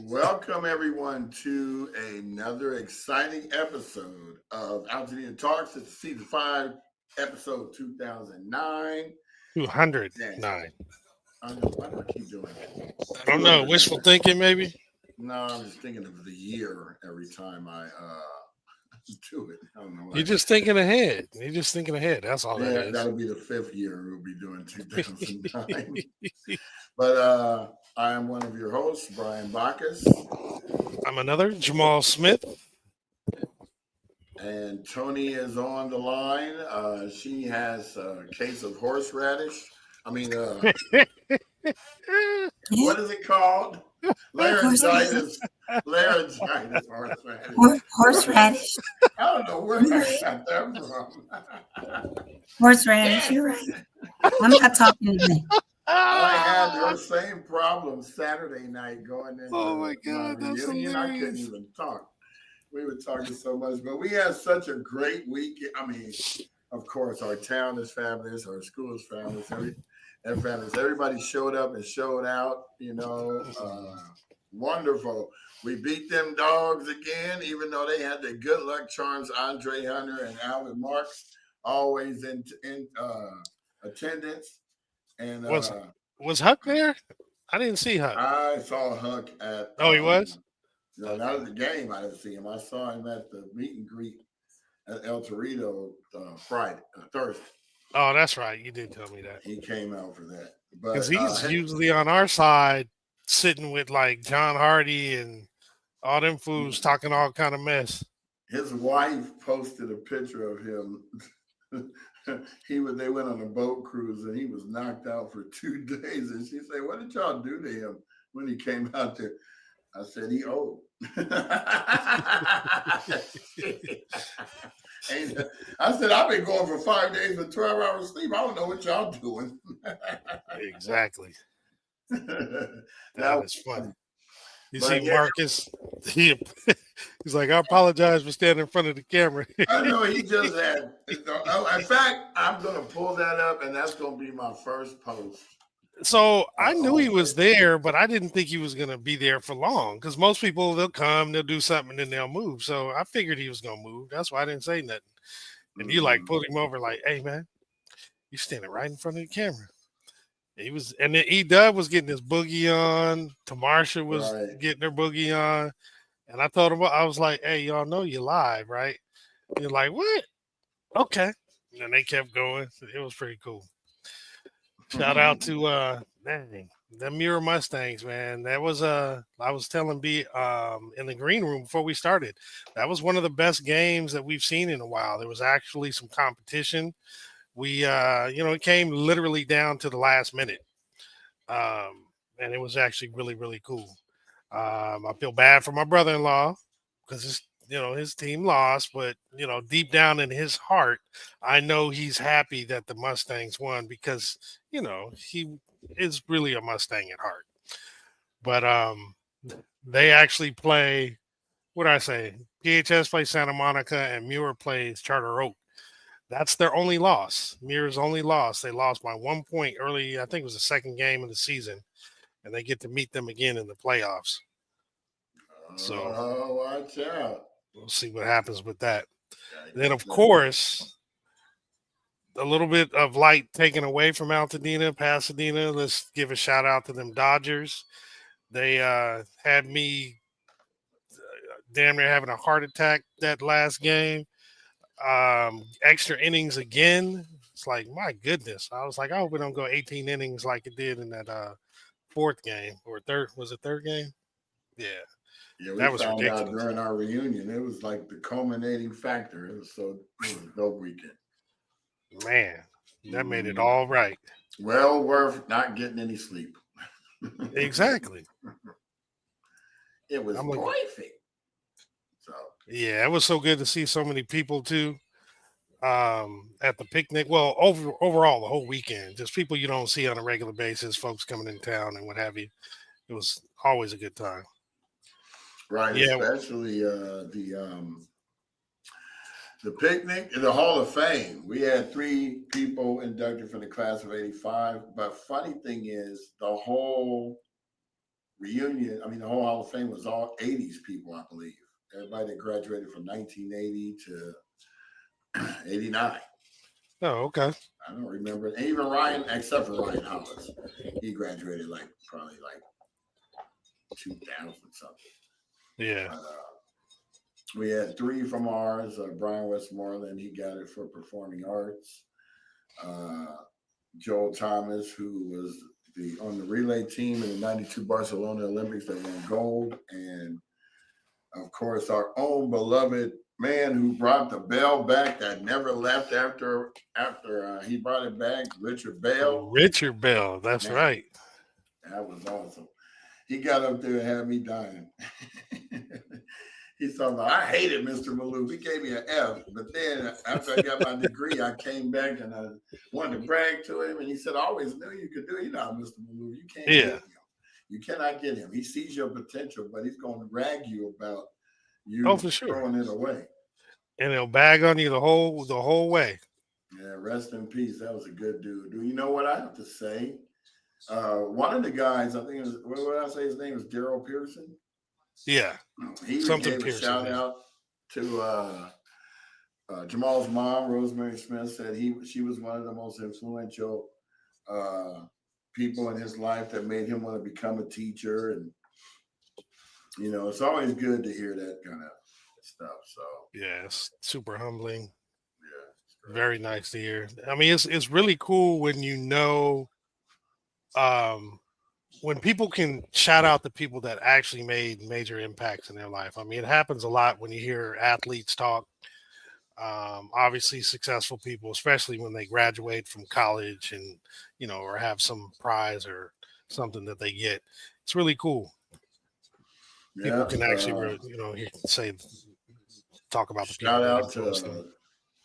Welcome everyone to another exciting episode of Altadena Talks. It's season 5, episode 2009. 209. Why do I keep doing that? I don't know. Wishful thinking, maybe? No, I'm just thinking of the year every time I do it. I don't know why. You're just thinking ahead. You're just thinking ahead. That's all that Yeah, is. that'll be the 5th year we'll be doing 2009. But I am one of your hosts, Brian Bacchus. I'm another, Jamal Smith. And Tony is on the line. She has a case of horseradish. I mean, what is it called? Laryngitis. Laryngitis, horseradish. Horseradish. I don't know where I got that from. Horseradish, you're right. I'm not talking today. I had your same problem Saturday night going into my God, that's reunion. I couldn't hilarious. even talk. We were talking so much, but we had such a great weekend. I mean, of course, our town is fabulous, our school is fabulous, everybody showed up and showed out, wonderful. We beat them dogs again, even though they had their good luck charms, Andre Hunter and Alvin Marks, always in attendance. And Was Huck there? I didn't see Huck. I saw Huck at... Oh, he was? No, not at the game. I didn't see him. I saw him at the meet and greet at El Torito Thursday. Oh, that's right. You did tell me that. He came out for that. Because he's usually on our side sitting with like John Hardy and all them fools talking all kind of mess. His wife posted a picture of him. They went on a boat cruise and he was knocked out for 2 days. And she said, "What did y'all do to him when he came out there?" I said, "He old." I said, "I've been going for 5 days with 12 hours sleep. I don't know what y'all doing." Exactly. That was funny. You see Marcus, he's like, "I apologize for standing in front of the camera." I know he just had. In fact, I'm going to pull that up, and that's going to be my first post. So I knew he was there, but I didn't think he was going to be there for long because most people, they'll come, they'll do something, and then they'll move. So I figured he was going to move. That's why I didn't say nothing. And you like pulled him over like, "Hey, man, you standing right in front of the camera." He was, and then E-Dub was getting his boogie on. Tamarsha was getting her boogie on. And I told him, I was like, "Hey, y'all know you live, right?" And you're like, "What?" Okay. And they kept going. It was pretty cool. Shout out to the Muir Mustangs, man. That was I was telling B in the green room before we started. That was one of the best games that we've seen in a while. There was actually some competition. We it came literally down to the last minute. And it was actually really, really cool. I feel bad for my brother-in-law because his team lost, but deep down in his heart, I know he's happy that the Mustangs won because he is really a Mustang at heart. But they actually play, what did I say? PHS plays Santa Monica and Muir plays Charter Oak. That's their only loss. Muir's only loss. They lost by 1 point early. I think it was the second game of the season, and they get to meet them again in the playoffs. So watch out. We'll see what happens with that. Then, of course, a little bit of light taken away from Altadena, Pasadena. Let's give a shout out to them Dodgers. They had me damn near having a heart attack that last game. Extra innings again. It's like, my goodness. I was like, I hope it don't go 18 innings like it did in that fourth game or third. Was it third game? Yeah. Yeah, we that was found ridiculous. out during our reunion. It was like the culminating factor. It was a dope weekend. Man, that made it all right. Well worth not getting any sleep. Exactly. It was perfect. So yeah, it was so good to see so many people too. At the picnic. Well, overall the whole weekend, just people you don't see on a regular basis, folks coming in town and what have you. It was always a good time. Right, yeah. Especially the picnic in the Hall of Fame. We had 3 people inducted from the class of '85. But funny thing is, the whole reunion. I mean, the whole Hall of Fame was all 80s people, I believe. Everybody that graduated from 1980 to 89. Oh, okay. I don't remember. And even Ryan, except for Ryan Hollis, he graduated probably 2000 something. Yeah. But, we had 3 from ours. Brian Westmoreland, he got it for performing arts. Joel Thomas, who was on the relay team in the 92 Barcelona Olympics that won gold. And of course, our own beloved man who brought the bell back that never left after he brought it back, Richard Bell. Richard Bell, that's Man, right. That was awesome. He got up there and had me dying. He's talking about, I hated Mr. Maloof. He gave me an F. But then after I got my degree, I came back and I wanted to brag to him. And he said, I always knew you could do it. You know, Mr. Maloof, you can't get him. You cannot get him. He sees your potential, but he's going to rag you about you for sure. throwing it away. And he'll bag on you the whole way. Yeah, rest in peace. That was a good dude. Do you know what I have to say? One of the guys, I think it was, what did I say? His name is Daryl Pearson. Yeah. He gave a shout out to Jamal's mom, Rosemary Smith, said she was one of the most influential people in his life that made him want to become a teacher. And, you know, it's always good to hear that kind of stuff. So, yeah, it's super humbling. Yeah. Very nice to hear. I mean, it's really cool when you know, when people can shout out the people that actually made major impacts in their life. I mean, it happens a lot when you hear athletes talk. Obviously successful people, especially when they graduate from college and, you know, or have some prize or something that they get. It's really cool. People can actually, you know, talk about the people. Shout out to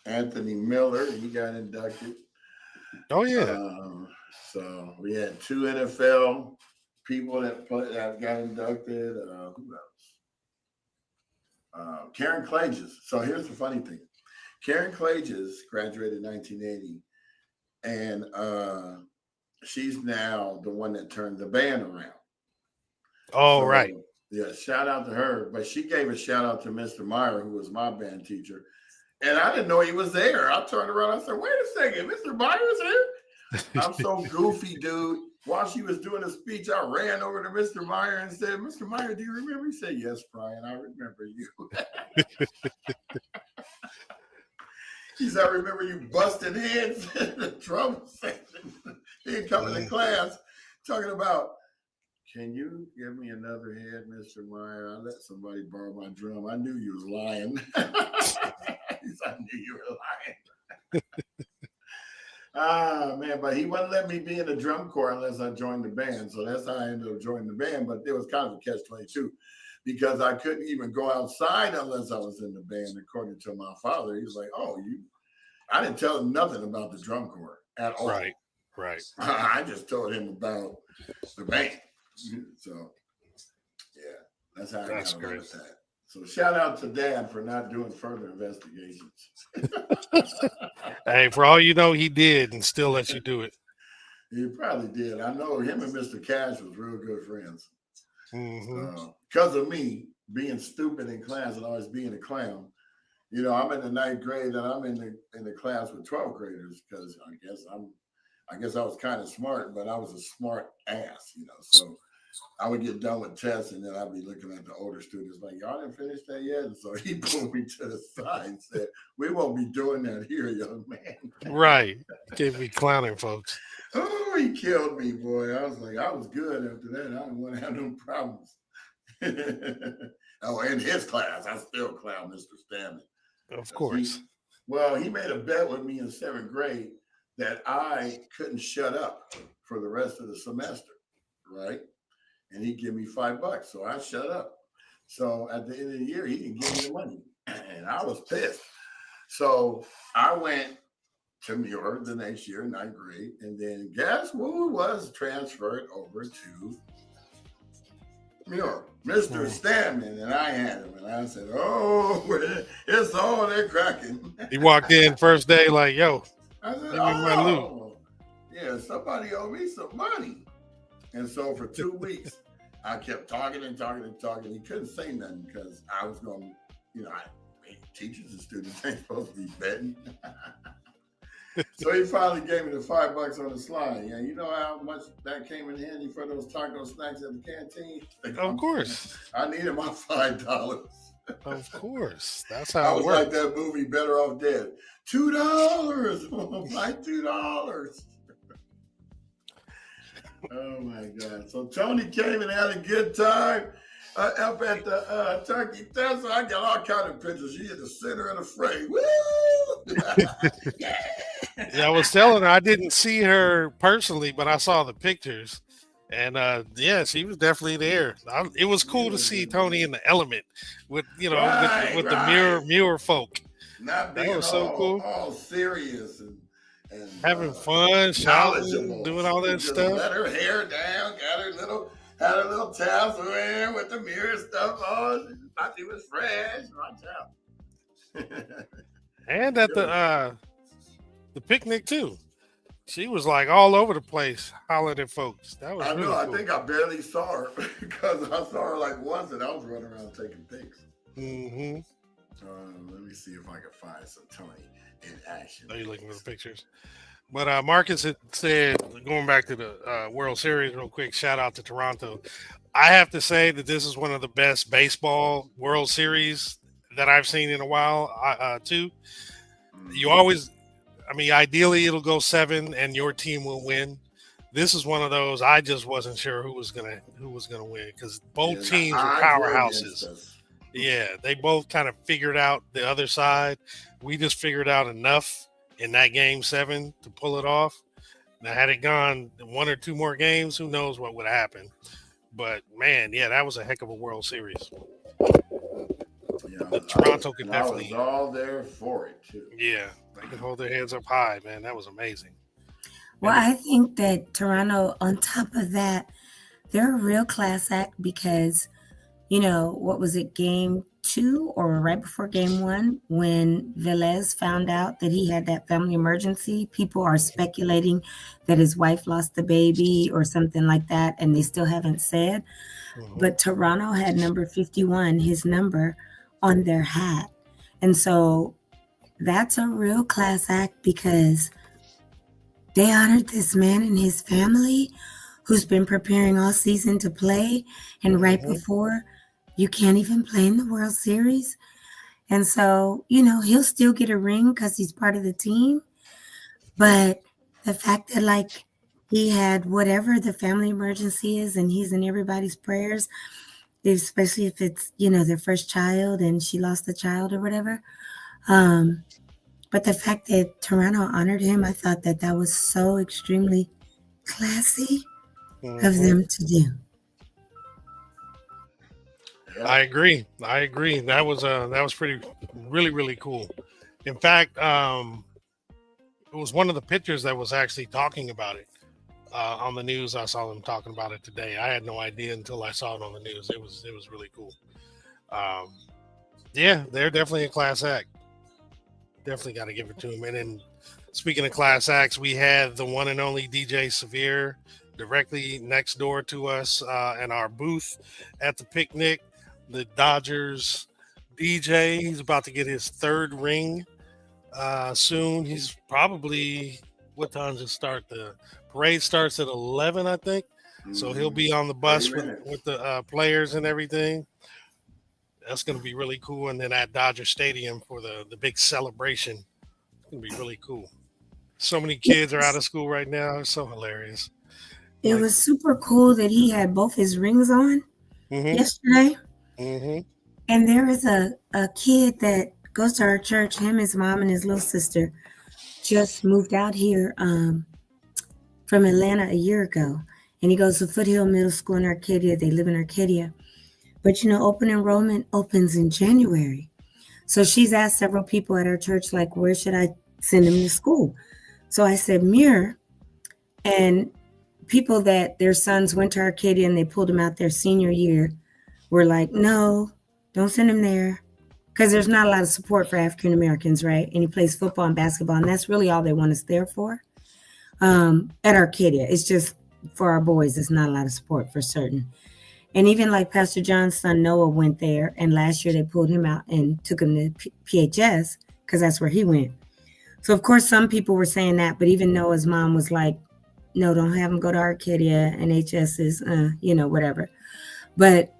Anthony Miller. He got inducted. Oh, yeah. So we had 2 NFL people that got inducted. Who else? Karen Clages. So here's the funny thing. Karen Clages graduated in 1980, and she's now the one that turned the band around. Oh, so, right. Yeah, shout out to her. But she gave a shout out to Mr. Meyer, who was my band teacher. And I didn't know he was there. I turned around. I said, wait a second, Mr. Meyer's here? I'm so goofy, dude. While she was doing a speech, I ran over to Mr. Meyer and said, Mr. Meyer, do you remember? He said, yes, Brian, I remember you. He said, I remember you busting heads in the drum section. He'd come into class talking about, can you give me another head, Mr. Meyer? I let somebody borrow my drum. I knew you was lying. He said, I knew you were lying. Man, but he wouldn't let me be in the drum corps unless I joined the band. So that's how I ended up joining the band. But it was kind of a catch-22 because I couldn't even go outside unless I was in the band, according to my father. He was like, I didn't tell him nothing about the drum corps at all. Right. I just told him about the band. So, yeah, that's how I got away with that. So shout out to Dad for not doing further investigations. Hey, for all you know, he did and still lets you do it. He probably did. I know him and Mr. Cash was real good friends. Mm-hmm. Because of me being stupid in class and always being a clown. You know, I'm in the 9th grade and I'm in the class with 12th graders because I guess I was kind of smart, but I was a smart ass, you know. So I would get done with tests and then I'd be looking at the older students like, y'all didn't finish that yet? And so he pulled me to the side and said, we won't be doing that here, young man. Right. Can't be clowning folks. Oh, he killed me, boy. I was like, I was good after that. I didn't want to have no problems. In his class, I still clown Mr. Stanley. Of course. He made a bet with me in 7th grade that I couldn't shut up for the rest of the semester, right? And he'd give me $5. So I shut up. So at the end of the year, he didn't give me the money. And I was pissed. So I went to Muir the next year, 9th grade. And then guess who was transferred over to Muir? Mr. Stanman. And I had him. And I said, it's on there cracking. He walked in first day like, yo, I said, give me my loot. Yeah, somebody owe me some money. And so for 2 weeks, I kept talking and talking and talking. He couldn't say nothing because I was going, teachers and students ain't supposed to be betting. So he finally gave me the $5 on the slide. Yeah, you know how much that came in handy for those taco snacks at the canteen? Of course. I needed my $5. Of course. That's I how it was works. like that movie Better Off Dead. $2. Like $2. Oh my God. So Tony came and had a good time up at the Turkey Festival. I got all kind of pictures. She at the center of the frame. Woo! Yeah. Yeah, I was telling her I didn't see her personally, but I saw the pictures. And yeah, she was definitely there. It was cool to see Tony in the element with with the Muir folk. Not being that was so cool. All serious and having fun, shouting, doing all that stuff. Let her hair down, had her little tassel in with the mirror stuff on. She thought she was fresh. Watch out. And at the picnic too. She was like all over the place, hollering at folks. That was really cool. I think I barely saw her because I saw her like once and I was running around taking pics. Mm-hmm. Let me see if I can find some Tony in action. Are you looking for the pictures? But Marcus had said, going back to the World Series real quick, shout out to Toronto. I have to say that this is one of the best baseball World Series that I've seen in a while, too. You always... ideally it'll go 7 and your team will win. This is one of those I just wasn't sure who was gonna win because both teams are powerhouses. Yeah, they both kind of figured out the other side. We just figured out enough in that game 7 to pull it off. Now, had it gone 1 or 2 more games, who knows what would happen? But man, yeah, that was a heck of a World Series. Yeah, Toronto could definitely. I was all there for it too. Yeah, they could hold their heads up high, man. That was amazing. Well, I think that Toronto, on top of that, they're a real class act because, what was it, game 2 or right before game 1, when Velez found out that he had that family emergency, people are speculating that his wife lost the baby or something like that, and they still haven't said. Mm-hmm. But Toronto had number 51, his number, on their hat. And so that's a real class act because they honored this man and his family who's been preparing all season to play. And right before, you can't even play in the World Series. And so, he'll still get a ring because he's part of the team. But the fact that, he had whatever the family emergency is and he's in everybody's prayers, especially if it's, their first child and she lost the child or whatever. But the fact that Toronto honored him, I thought that was so extremely classy of them to do. I agree. That was really, really cool. In fact, it was one of the pitchers that was actually talking about it on the news. I saw them talking about it today. I had no idea until I saw it on the news. It was really cool. Yeah, they're definitely a class act. Definitely got to give it to him. And then speaking of class acts, we had the one and only DJ Severe directly next door to us in our booth at the picnic. The Dodgers DJ, he's about to get his 3rd ring soon. He's probably, what time does it start? The parade starts at 11, I think. So he'll be on the bus with the players and everything. That's going to be really cool. And then at Dodger Stadium for the big celebration. It's going to be really cool. So many kids are out of school right now. It's so hilarious. It was super cool that he had both his rings on yesterday. Mm-hmm. And there is a kid that goes to our church. Him, his mom, and his little sister just moved out here from Atlanta a year ago. And he goes to Foothill Middle School in Arcadia. They live in Arcadia. But, open enrollment opens in January. So she's asked several people at our church, where should I send him to school? So I said, Muir. And people that their sons went to Arcadia and they pulled him out their senior year were like, no, don't send him there. Because there's not a lot of support for African Americans, right? And he plays football and basketball. And that's really all they want us there for. At Arcadia, it's just for our boys. It's not a lot of support for certain. And even like Pastor John's son Noah went there, and last year they pulled him out and took him to PHS because that's where he went. So of course some people were saying that, but even Noah's mom was like, "No, don't have him go to Arcadia, and HS is, whatever." But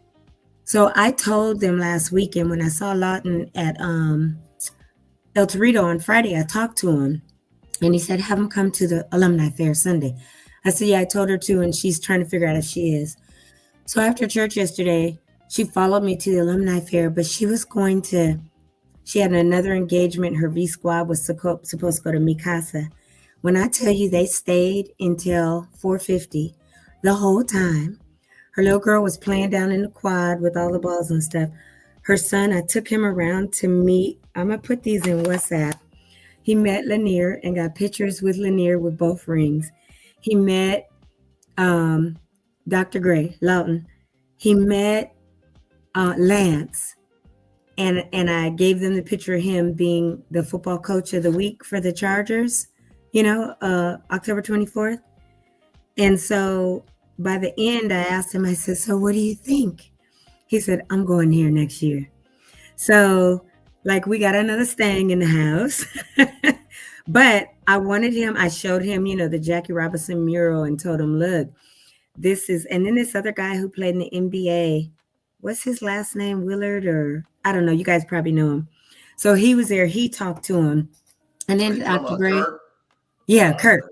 so I told them last weekend when I saw Lawton at El Torito on Friday, I talked to him, and he said, "Have him come to the alumni fair Sunday." I said, "Yeah, I told her to, and she's trying to figure out if she is." So after church yesterday, she followed me to the alumni fair, but she had another engagement. Her V Squad was supposed to go to Mikasa. When I tell you they stayed until 4:50 the whole time, her little girl was playing down in the quad with all the balls and stuff. Her son, I took him around to meet, I'm going to put these in WhatsApp. He met Lanier and got pictures with Lanier with both rings. He met Dr. Gray, Lawton. He met Lance. And I gave them the picture of him being the football coach of the week for the Chargers, October 24th. And so by the end, I asked him, I said, "So what do you think?" He said, "I'm going here next year." So like we got another staying in the house. But I showed him, the Jackie Robinson mural and told him, "Look, this is," and then this other guy who played in the NBA, what's his last name? Willard, or I don't know. You guys probably know him. So he was there. He talked to him. And then Dr. Gray. Kirk? Yeah, Kirk.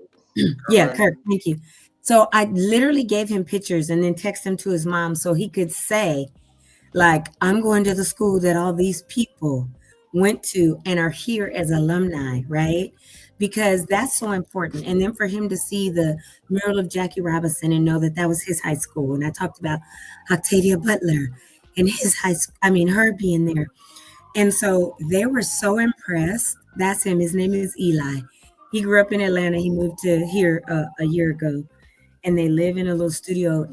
Yeah, Kirk. Thank you. So I literally gave him pictures and then texted him to his mom so he could say, like, "I'm going to the school that all these people went to and are here as alumni," right? Because that's so important. And then for him to see the mural of Jackie Robinson and know that was his high school. And I talked about Octavia Butler and his high school, her being there. And so they were so impressed. That's him. His name is Eli. He grew up in Atlanta. He moved to here a year ago. And they live in a little studio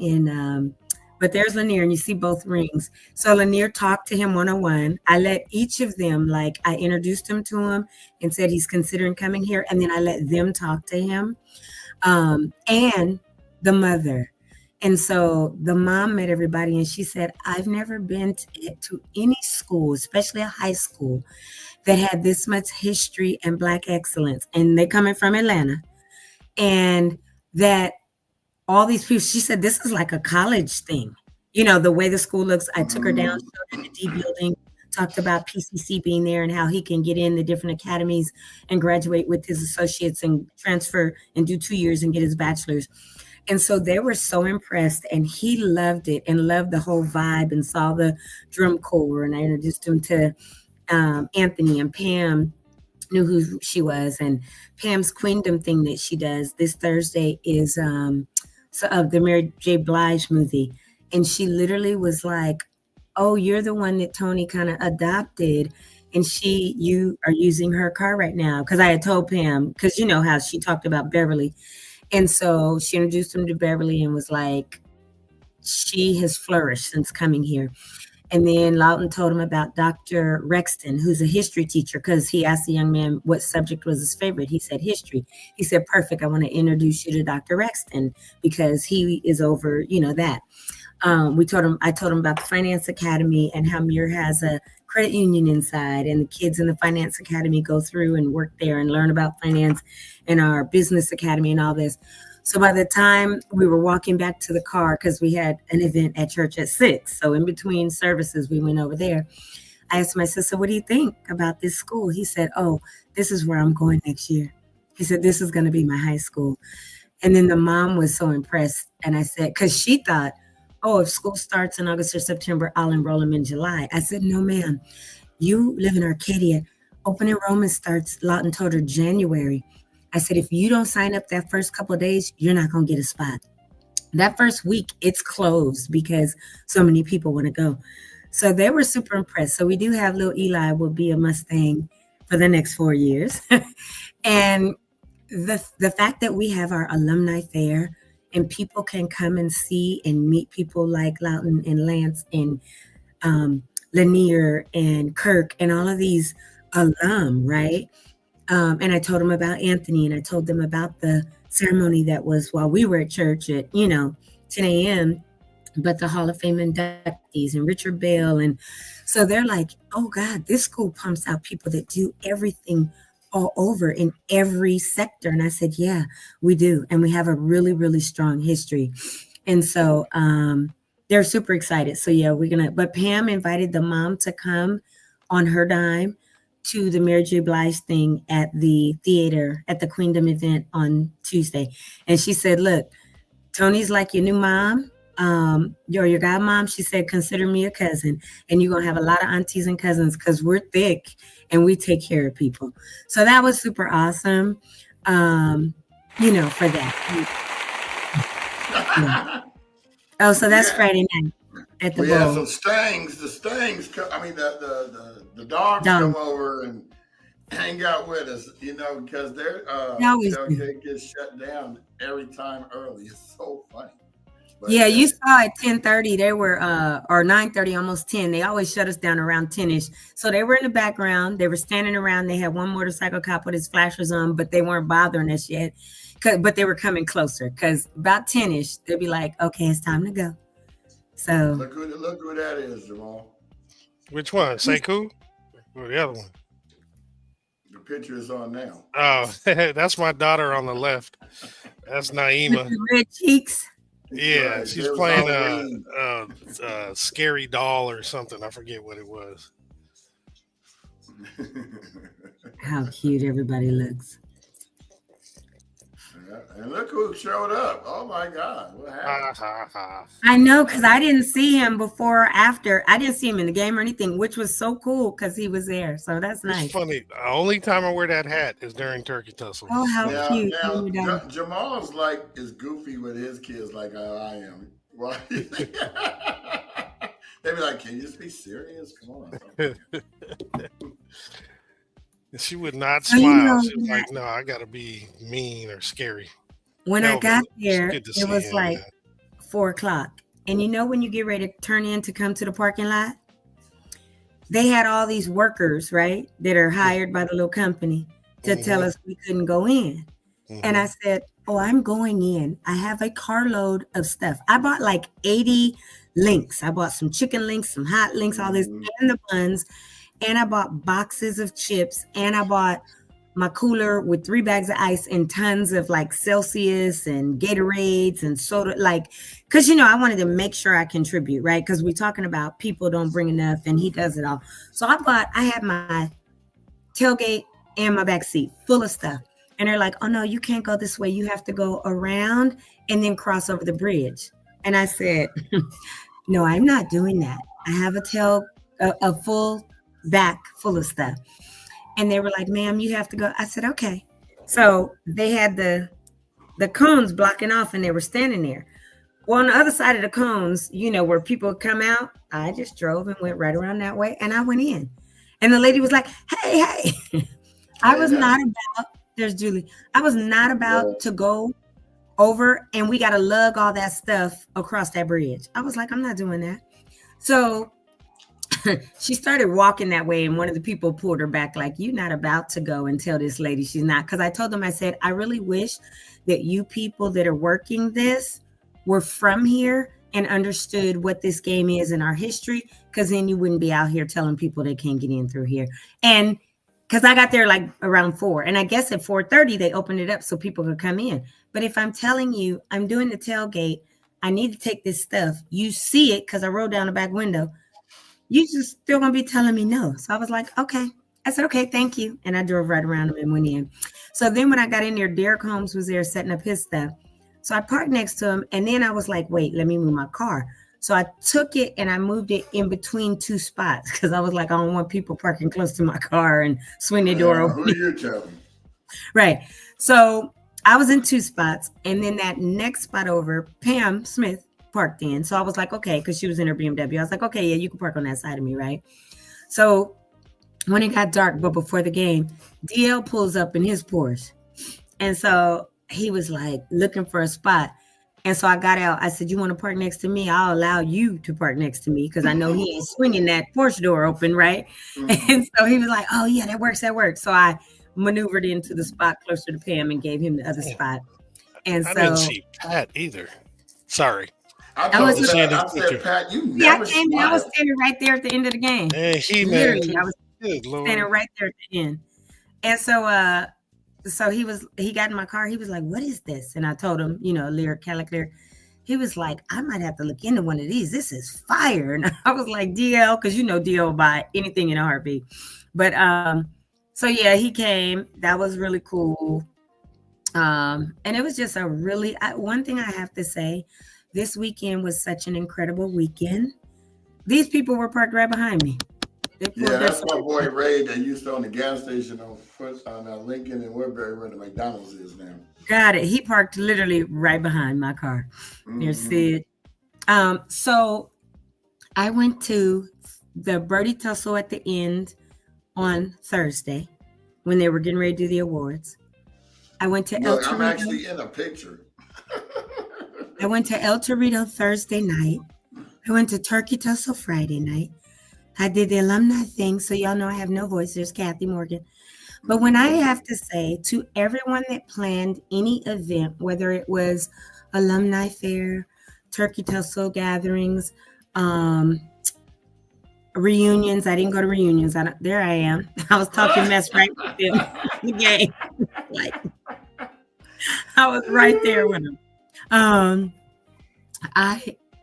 but there's Lanier, and you see both rings. So Lanier talked to him one-on-one. I let each of them, I introduced him to him and said he's considering coming here. And then I let them talk to him and the mother. And so the mom met everybody, and she said, "I've never been to any school, especially a high school, that had this much history and Black excellence." And they're coming from Atlanta. And that all these people, she said, "This is like a college thing." The way the school looks. I took her down, showed her the D building, talked about PCC being there and how he can get in the different academies and graduate with his associates and transfer and do 2 years and get his bachelor's. And so they were so impressed, and he loved it and loved the whole vibe and saw the drum corps. And I introduced him to Anthony, and Pam knew who she was. And Pam's Queendom thing that she does this Thursday is of the Mary J. Blige movie. And she literally was like, "Oh, you're the one that Tony kind of adopted. And you are using her car right now." Because I had told Pam, because you know how she talked about Beverly. And so she introduced him to Beverly and was like, she has flourished since coming here. And then Lawton told him about Dr. Rexton, who's a history teacher, because he asked the young man what subject was his favorite. He said history. He said, "Perfect. I want to introduce you to Dr. Rexton because he is over, that." I told him about the Finance Academy and how Muir has a credit union inside, and the kids in the Finance Academy go through and work there and learn about finance, and our Business Academy and all this. So by the time we were walking back to the car, because we had an event at church at 6, so in between services, we went over there. I asked my sister, "What do you think about this school?" He said, "Oh, this is where I'm going next year." He said, "This is going to be my high school." And then the mom was so impressed. And I said, because she thought, "Oh, if school starts in August or September, I'll enroll him in July." I said, "No, ma'am. You live in Arcadia. Open enrollment starts," Lawton told her, "January." I said, "If you don't sign up that first couple of days, you're not going to get a spot. That first week, it's closed because so many people want to go." So they were super impressed. So we do have little Eli will be a Mustang for the next 4 years. And the fact that we have our alumni fair and people can come and see and meet people like Lawton and Lance and Lanier and Kirk and all of these alum, right? And I told them about Anthony, and I told them about the ceremony that was while we were at church at, 10 a.m. but the Hall of Fame inductees and Richard Bell. And so they're like, oh God, this school pumps out people that do everything all over in every sector. And I said, yeah, we do. And we have a really, really strong history. And so they're super excited. So yeah, but Pam invited the mom to come on her dime to the Mary J. Blige thing at the theater at the Queendom event on Tuesday. And she said, look, Tony's like your new mom. Your godmom, she said, consider me a cousin. And you're going to have a lot of aunties and cousins because we're thick and we take care of people. So that was super awesome, for that. Yeah. Oh, so that's Friday night at the We bowl. had some Stangs. The Stangs, the dogs come over and hang out with us, because their tailgate gets shut down every time early. It's so funny. But yeah, you saw at 10:30, they were, or 9:30, almost 10. They always shut us down around 10-ish. So they were in the background. They were standing around. They had one motorcycle cop with his flashers on, but they weren't bothering us yet. But they were coming closer because about 10-ish, they'd be like, okay, it's time to go. So look who that is, Jamal. Which one? Sekou? Or the other one? The picture is on now. Oh, that's my daughter on the left. That's Naima. With the red cheeks. Yeah, right. She's playing a scary doll or something. I forget what it was. How cute everybody looks. And look who showed up. Oh my God. What happened? I know, because I didn't see him before or after. I didn't see him in the game or anything, which was so cool because he was there. So that's nice. It's funny. The only time I wear that hat is during turkey tussle. Oh, how cute. Now, Jamal's like is goofy with his kids like I am. Why? They'd be like, can you just be serious? Come on. She would not smile. She was like, no, I got to be mean or scary. When I got there, it was like 4:00. And when you get ready to turn in to come to the parking lot, they had all these workers, right, that are hired by the little company to tell us we couldn't go in. And I said, oh, I'm going in. I have a carload of stuff. I bought like 80 links. I bought some chicken links, some hot links, all this, and the buns. And I bought boxes of chips, and I bought my cooler with 3 bags of ice and tons of like Celsius and Gatorades and soda, because I wanted to make sure I contribute, right? Because we're talking about people don't bring enough, and he does it all. So I had my tailgate and my back seat full of stuff, and they're like, "Oh no, you can't go this way. You have to go around and then cross over the bridge." And I said, "No, I'm not doing that. I have a full back full of stuff." And they were like, ma'am, you have to go. I said, okay. So they had the cones blocking off, and they were standing there. Well, on the other side of the cones, where people come out, I just drove and went right around that way, and I went in. And the lady was like, hey. I was not about, there's Julie. I was not about to go over, and we got to lug all that stuff across that bridge. I was like, I'm not doing that. So she started walking that way, and one of the people pulled her back like, you're not about to go and tell this lady she's not. Because I told them, I said, I really wish that you people that are working this were from here and understood what this game is in our history, because then you wouldn't be out here telling people they can't get in through here. And because I got there like around 4, and I guess at 4:30 they opened it up so people could come in. But if I'm telling you I'm doing the tailgate, I need to take this stuff, you see it because I rolled down the back window, you just still gonna be telling me no. So I was like, okay. I said, okay, thank you. And I drove right around him and went in. So then when I got in there, Derek Holmes was there setting up his stuff. So I parked next to him, and then I was like, wait, let me move my car. So I took it and I moved it in between 2 spots because I was like, I don't want people parking close to my car and swing their door open. Who are you telling? Right. So I was in 2 spots, and then that next spot over, Pam Smith parked in. So I was like, okay, because she was in her BMW. I was like, okay, yeah, you can park on that side of me, right? So when it got dark, but before the game, DL pulls up in his Porsche. And so he was like looking for a spot. And so I got out. I said, you want to park next to me? I'll allow you to park next to me because I know he ain't swinging that Porsche door open, right? And so he was like, oh, yeah, that works. So I maneuvered into the spot closer to Pam and gave him the other spot. And I didn't see Pat either. Sorry. I was I said, Pat, you yeah, I never came and I was smile. standing right there at the end of the game. And he man, Literally, I was good standing Lord. right there at the end. And so he got in my car. He was like, "What is this?" And I told him, lyric, Cadillac lyric. He was like, "I might have to look into one of these. This is fire." And I was like, DL, because DL will buy anything in a heartbeat. But so yeah, he came. That was really cool. And it was just one thing I have to say, this weekend was such an incredible weekend. These people were parked right behind me. Yeah, that's my boy Ray that used to own the gas station on Lincoln and Woodbury where the McDonald's is now. Got it. He parked literally right behind my car. There's Sid. So I went to the Birdie Tussle at the end on Thursday when they were getting ready to do the awards. I went to El Torito. I'm actually in a picture. I went to El Torito Thursday night. I went to Turkey Tussle Friday night. I did the alumni thing, so y'all know I have no voice. There's Kathy Morgan. But when I have to say to everyone that planned any event, whether it was alumni fair, Turkey Tussle gatherings, reunions. I didn't go to reunions. There I am. I was talking mess right with them. The game. Like, I was right there with them.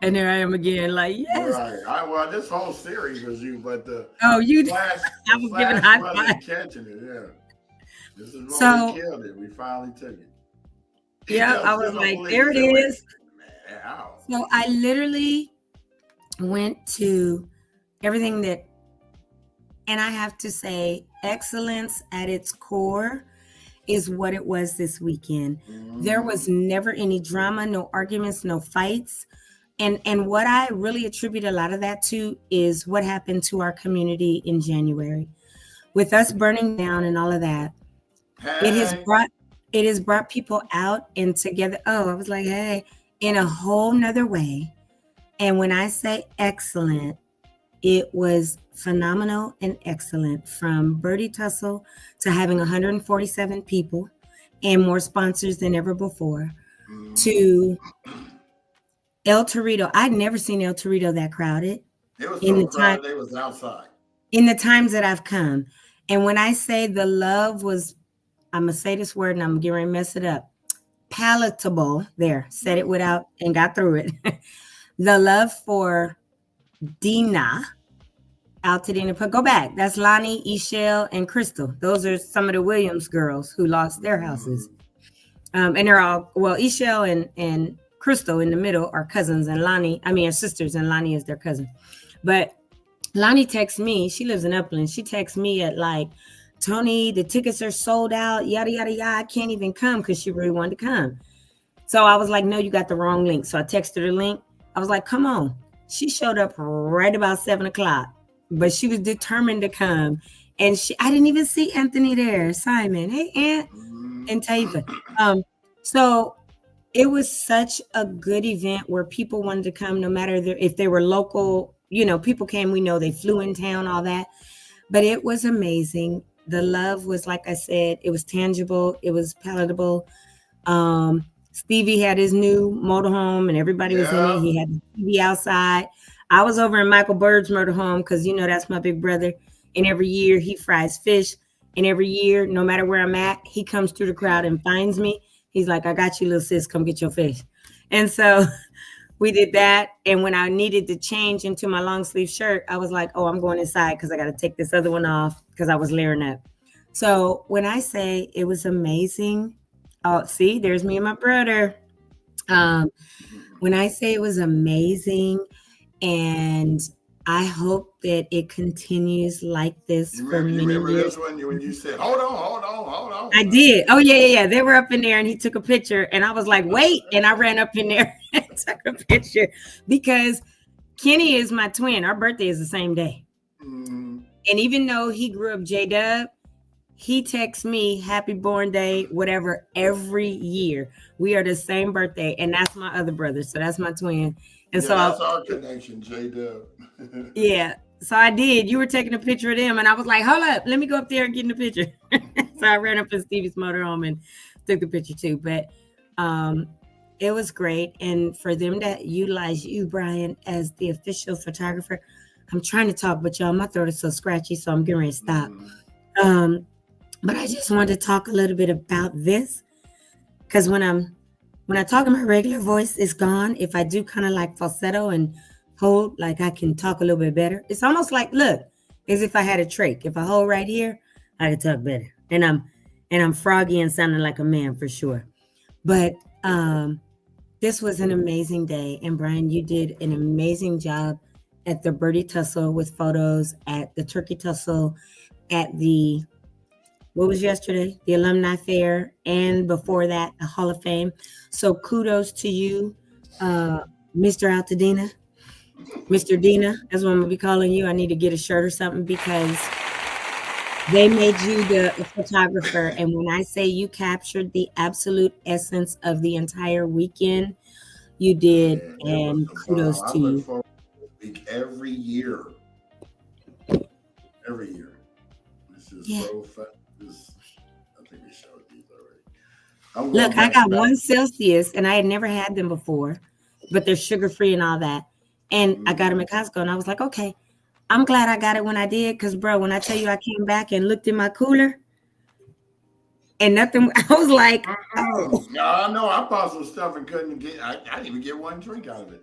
And there I am again, like, yes. Right. Well, this whole series was you, but I was giving high five. Catching it, yeah. This is what we killed it. We finally took it. Yeah, I was like, there it is. So I literally went to everything and I have to say, excellence at its core is what it was this weekend. There was never any drama, no arguments, no fights. And what I really attribute a lot of that to is what happened to our community in January. With us burning down and all of that, it has brought people out and together. Oh, I was like, hey, in a whole nother way. And when I say excellent, it was phenomenal and excellent, from Birdie Tussle to having 147 people and more sponsors than ever before, to El Torito. I'd never seen El Torito that crowded. It was so crowded, they was outside. In the times that I've come. And when I say the love was, I'm going to say this word and I'm going to mess it up. Palatable. There, said it without and got through it. The love for Dina, Altadena, but go back. That's Lonnie, Ishelle, and Crystal. Those are some of the Williams girls who lost their houses. And they're all, Ishelle and Crystal in the middle are cousins, and are sisters, and Lonnie is their cousin. But Lonnie texts me, she lives in Upland. She texts me at like, Tony, the tickets are sold out, yada, yada, yada. I can't even come, because she really wanted to come. So I was like, no, you got the wrong link. So I texted her the link. I was like, come on. She showed up right about 7:00, but she was determined to come. And I didn't even see Anthony there. Simon, hey, Aunt, and Taifa. So it was such a good event where people wanted to come, no matter if they were local, people came, we know they flew in town, all that. But it was amazing. The love was, like I said, it was tangible. It was palatable. Stevie had his new motorhome and everybody was in it. He had the TV outside. I was over in Michael Bird's motorhome because, that's my big brother. And every year he fries fish. And every year, no matter where I'm at, he comes through the crowd and finds me. He's like, I got you, little sis, come get your fish. And so we did that. And when I needed to change into my long sleeve shirt, I was like, oh, I'm going inside because I got to take this other one off because I was layering up. So when I say it was amazing, oh, see, there's me and my brother. When I say it was amazing, and I hope that it continues like this for many years. You remember this one when you said, hold on. I did. Oh, yeah. They were up in there and he took a picture and I was like, wait. And I ran up in there and took a picture because Kenny is my twin. Our birthday is the same day. And even though he grew up J-Dub, he texts me happy born day, whatever, every year. We are the same birthday. And that's my other brother. So that's my twin. And so that's our connection, J-Dub. Yeah. So I did. You were taking a picture of them and I was like, hold up, let me go up there and get in the picture. So I ran up in Stevie's motorhome and took the picture too. But It was great. And for them to utilize you, Brian, as the official photographer, I'm trying to talk, but y'all, my throat is so scratchy, so I'm getting ready to stop. Um, but I just wanted to talk a little bit about this because when I talk in my regular voice, it's gone. If I do kind of like falsetto and hold, like I can talk a little bit better. It's almost like, look, as if I had a trach. If I hold right here, I can talk better. And I'm froggy and sounding like a man for sure. But this was an amazing day. And Brian, you did an amazing job at the Birdie Tussle with photos, at the Turkey Tussle, at the what was yesterday? The Alumni Fair, and before that, the Hall of Fame. So kudos to you, uh, Mr. Altadena, Mr. Dina. That's what I'm gonna be calling you. I need to get a shirt or something because they made you the photographer. And when I say you captured the absolute essence of the entire weekend, you did. Yeah, it was And a kudos bomb. I to look you. forward to this week every year. Every year. This is Yeah. so fun. I think we showed these already. I'm going Look, I back to got back. 1 Celsius and I had never had them before, but they're sugar free and all that. And I got them Mhm. at Costco and I was like, okay, I'm glad I got it when I did. Because, bro, when I tell you I came back and looked in my cooler and nothing, I was like, oh, No, I know. I bought some stuff and couldn't get. I didn't even get one drink out of it.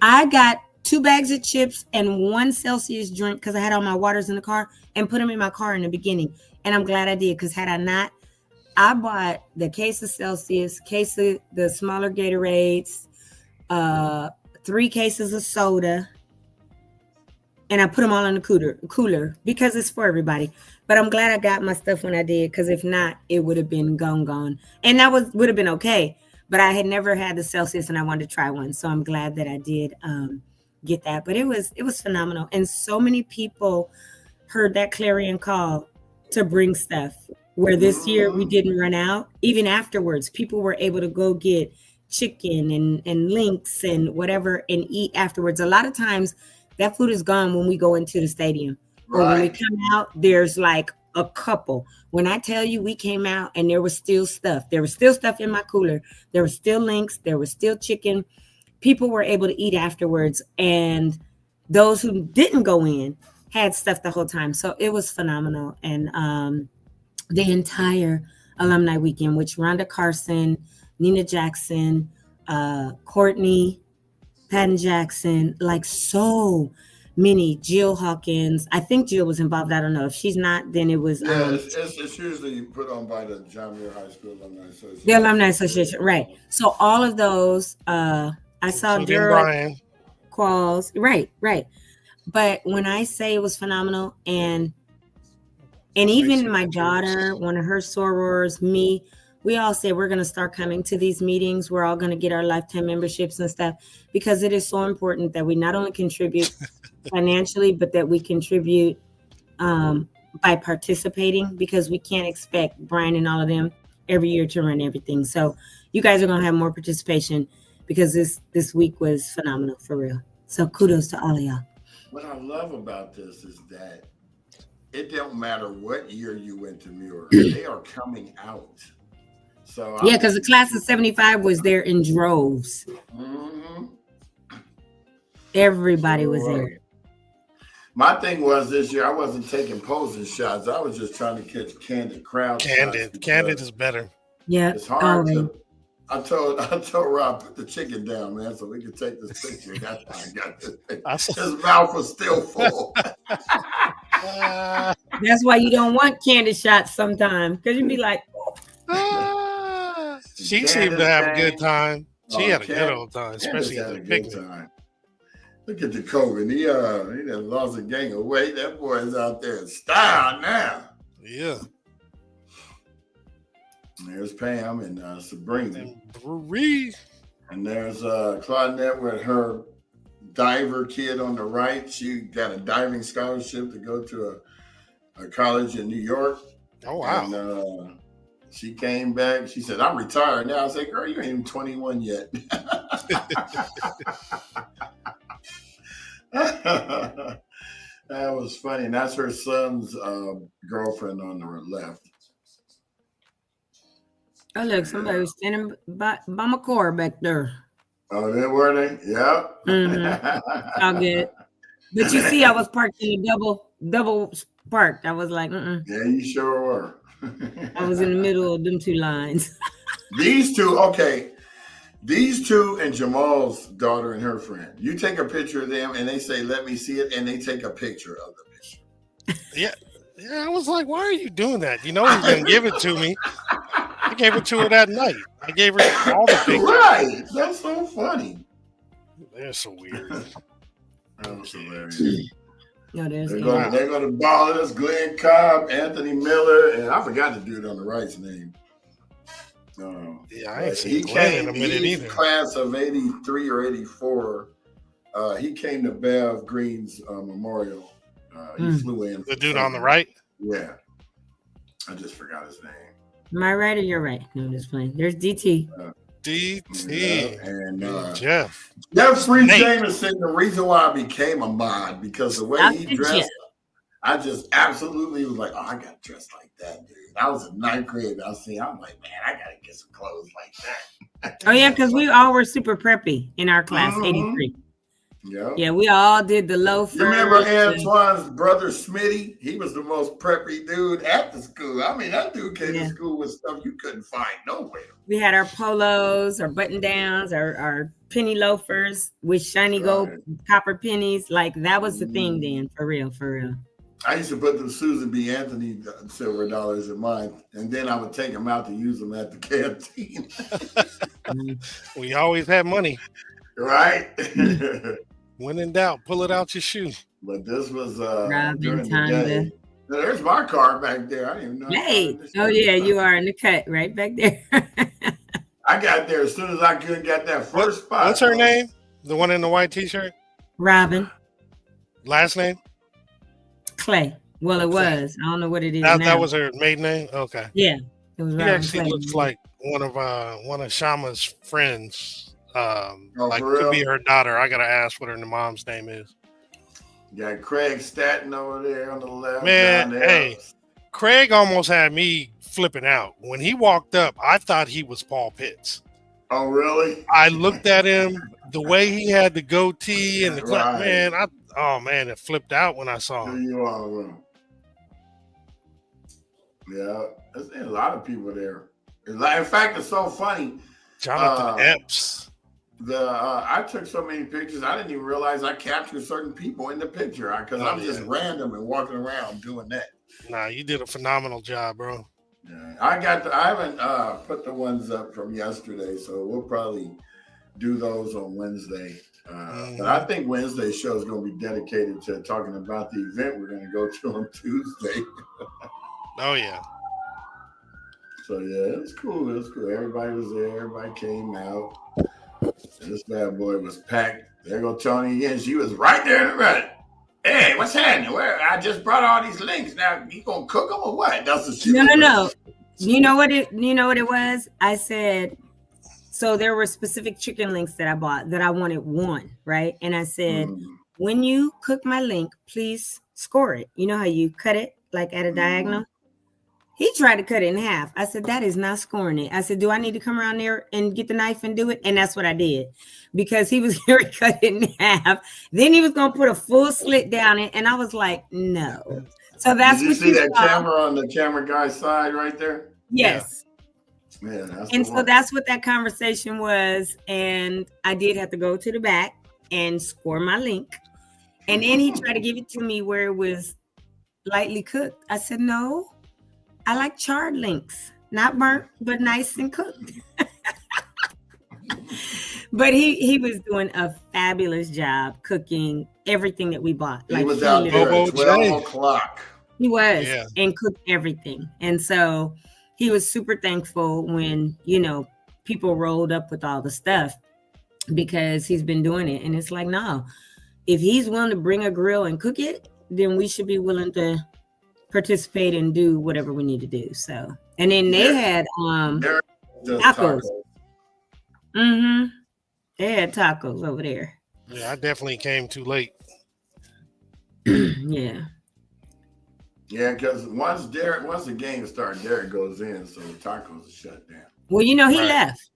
I got 2 bags of chips and 1 Celsius drink because I had all my waters in the car and put them in my car in the beginning. And I'm glad I did because had I not, I bought the case of Celsius, case of the smaller Gatorades, 3 cases of soda, and I put them all in the cooler because it's for everybody. But I'm glad I got my stuff when I did because if not, it would have been gone. And that would have been okay. But I had never had the Celsius and I wanted to try one, so I'm glad that I did get that. But it was phenomenal, and so many people heard that clarion call to bring stuff. Where this year we Mhm. didn't run out. Even afterwards, people were able to go get chicken and links and whatever and eat afterwards. A lot of times that food is gone when we go into the stadium or when we Right. come out, there's like a couple. When I tell you we came out and there was still stuff, there was still stuff in my cooler, there was still links, there was still chicken. People were able to eat afterwards. And those who didn't go in had stuff the whole time. So it was phenomenal. And the entire alumni weekend, which Rhonda Carson, Nina Jackson, Courtney, Patton Jackson, like so many, Jill Hawkins. I think Jill was involved. I don't know. If she's not, then it was Yeah, it's usually put on by the John Muir High School Alumni the Association. Alumni Association. Right. So all of those, I saw including Daryl Brian. Qualls. Right. But when I say it was phenomenal, and even Tracy my daughter, Richards. one of her sorors, me, we all said we're going to start coming to these meetings. We're all going to get our lifetime memberships and stuff because it is so important that we not only contribute financially, but that we contribute um, by participating because we can't expect Brian and all of them every year to run everything. So you guys are going to have more participation because this week was phenomenal for real. So kudos to all of y'all. What I love about this is that it don't matter what year you went to Muir, they are coming out. So Yeah, I'm. because the class of 75 was there in droves. Mhm. Everybody was So there. my thing was this year I wasn't taking posing shots. I was just trying to catch candid crowd shots Candid because is better. Yeah, it's hard always. to. I told Rob put the chicken down, man, so we could take this picture. That's how I got this picture. I saw, His mouth was still full. uh, That's why you don't want candy shots sometimes because you'd be like, she seemed to Candace have a good thing. time. She had a good Candace old time, Candace especially at had the a good picnic. time. Look at the COVID. He done lost a gang of weight. That boy is out there in style now. Yeah. And there's Pam and Sabrina. And Bree. And there's Claudette with her diver kid on the right. She got a diving scholarship to go to a college in New York. Oh, wow. And she came back. She said, I'm retired now. I said, girl, you ain't even 21 yet. That was funny. And that's her son's girlfriend on the left. Oh, look, somebody was standing by my car back there. Oh, they were they? Yep. Mm-hmm. All good. But you see, I was parked in a double parked. I was like, Yeah, you sure were. I was in the middle of them two lines. These two, okay. These two and Jamal's daughter and her friend. You take a picture of them and they say, "Let me see it," and they take a picture of the picture. Yeah. Yeah, I was like, why are you doing that? You know he's gonna give it to me. I gave it to her that night. I gave her all the pictures. Right. That's so funny. They're so weird. That's hilarious. No, there's They're going to Ballers, Glenn Cobb, Anthony Miller, and I forgot the dude on the right's name. Yeah, I ain't seen Glenn in a minute either. Class of 83 or 84. He came to Bev Green's memorial. He flew in. The dude on the right? Yeah. I just forgot his name. Am I right or you're right? No, I'm just playing. There's DT. DT. And Jeff. Jeffrey Jameson, the reason why I became a mod, because the way he dressed, I just absolutely was like, oh, I got dressed like that, dude. I was in 9th grade. I'm like, man, I got to get some clothes like that. Oh, yeah, because we all were super preppy in our class, 83. Yep. Yeah, we all did the loafers. You remember Antoine's brother Smitty? He was the most preppy dude at the school. I mean, that dude came to school with stuff you couldn't find nowhere. We had our polos, our button downs, our penny loafers with shiny gold copper pennies. Like that was the thing then, for real, for real. I used to put the Susan B. Anthony silver dollars in mine, and then I would take them out to use them at the canteen. We always had money. Right? When in doubt, pull it out your shoe. But this was Robin, during the day. There's my car back there. I didn't even know. Hey, oh yeah, you are in the cut right back there. I got there as soon as I could get that first spot. What's her name? The one in the white t-shirt? Robin. Last name? Clay. Well, it was. I don't know what it is now. That was her maiden name? Okay. Yeah. It was Robin. He actually looks like one of Shama's friends. Could be her daughter. I gotta ask what her mom's name is. You got Craig Staten over there on the left. Man, hey, Craig almost had me flipping out. When he walked up, I thought he was Paul Pitts. Oh, really? I looked at him, the way he had the goatee and the clip, man, it flipped out when I saw him. You are. Yeah, there's a lot of people there. In fact, it's so funny. Jonathan Epps. I took so many pictures, I didn't even realize I captured certain people in the picture because I'm just random and walking around doing that. Nah, you did a phenomenal job, bro. Yeah, I haven't put the ones up from yesterday, so we'll probably do those on Wednesday. But I think Wednesday's show is going to be dedicated to talking about the event we're going to go to on Tuesday. Oh, yeah. So, yeah, it's cool. It was cool. Everybody was there. Everybody came out. This bad boy was packed. There go Tony again. She was right there in the running. Hey, what's happening? Where I just brought all these links. Now you gonna cook them or what? That's the shit. No. You know what it was? I said, so there were specific chicken links that I bought that I wanted one, right? And I said, when you cook my link, please score it. You know how you cut it like at a diagonal? He tried to cut it in half. I said, that is not scoring it. I said, do I need to come around there and get the knife and do it? And that's what I did because he was going to cut it in half. Then he was going to put a full slit down it. And I was like, no. So that's Did you see that camera on the camera guy's side right there? Yes. Yeah. That's what that conversation was. And I did have to go to the back and score my link. And then he tried to give it to me where it was lightly cooked. I said, no. I like charred links, not burnt, but nice and cooked. But he was doing a fabulous job cooking everything that we bought. He was out there at 12 o'clock. He was, and cooked everything. And so he was super thankful when, people rolled up with all the stuff because he's been doing it. And it's like, no, if he's willing to bring a grill and cook it, then we should be willing to participate and do whatever we need to do. So, and then they had tacos. They had tacos over there. Yeah, I definitely came too late. Yeah, because once the game starts, Derek goes in, so the tacos are shut down. Well, you know, he Right. left.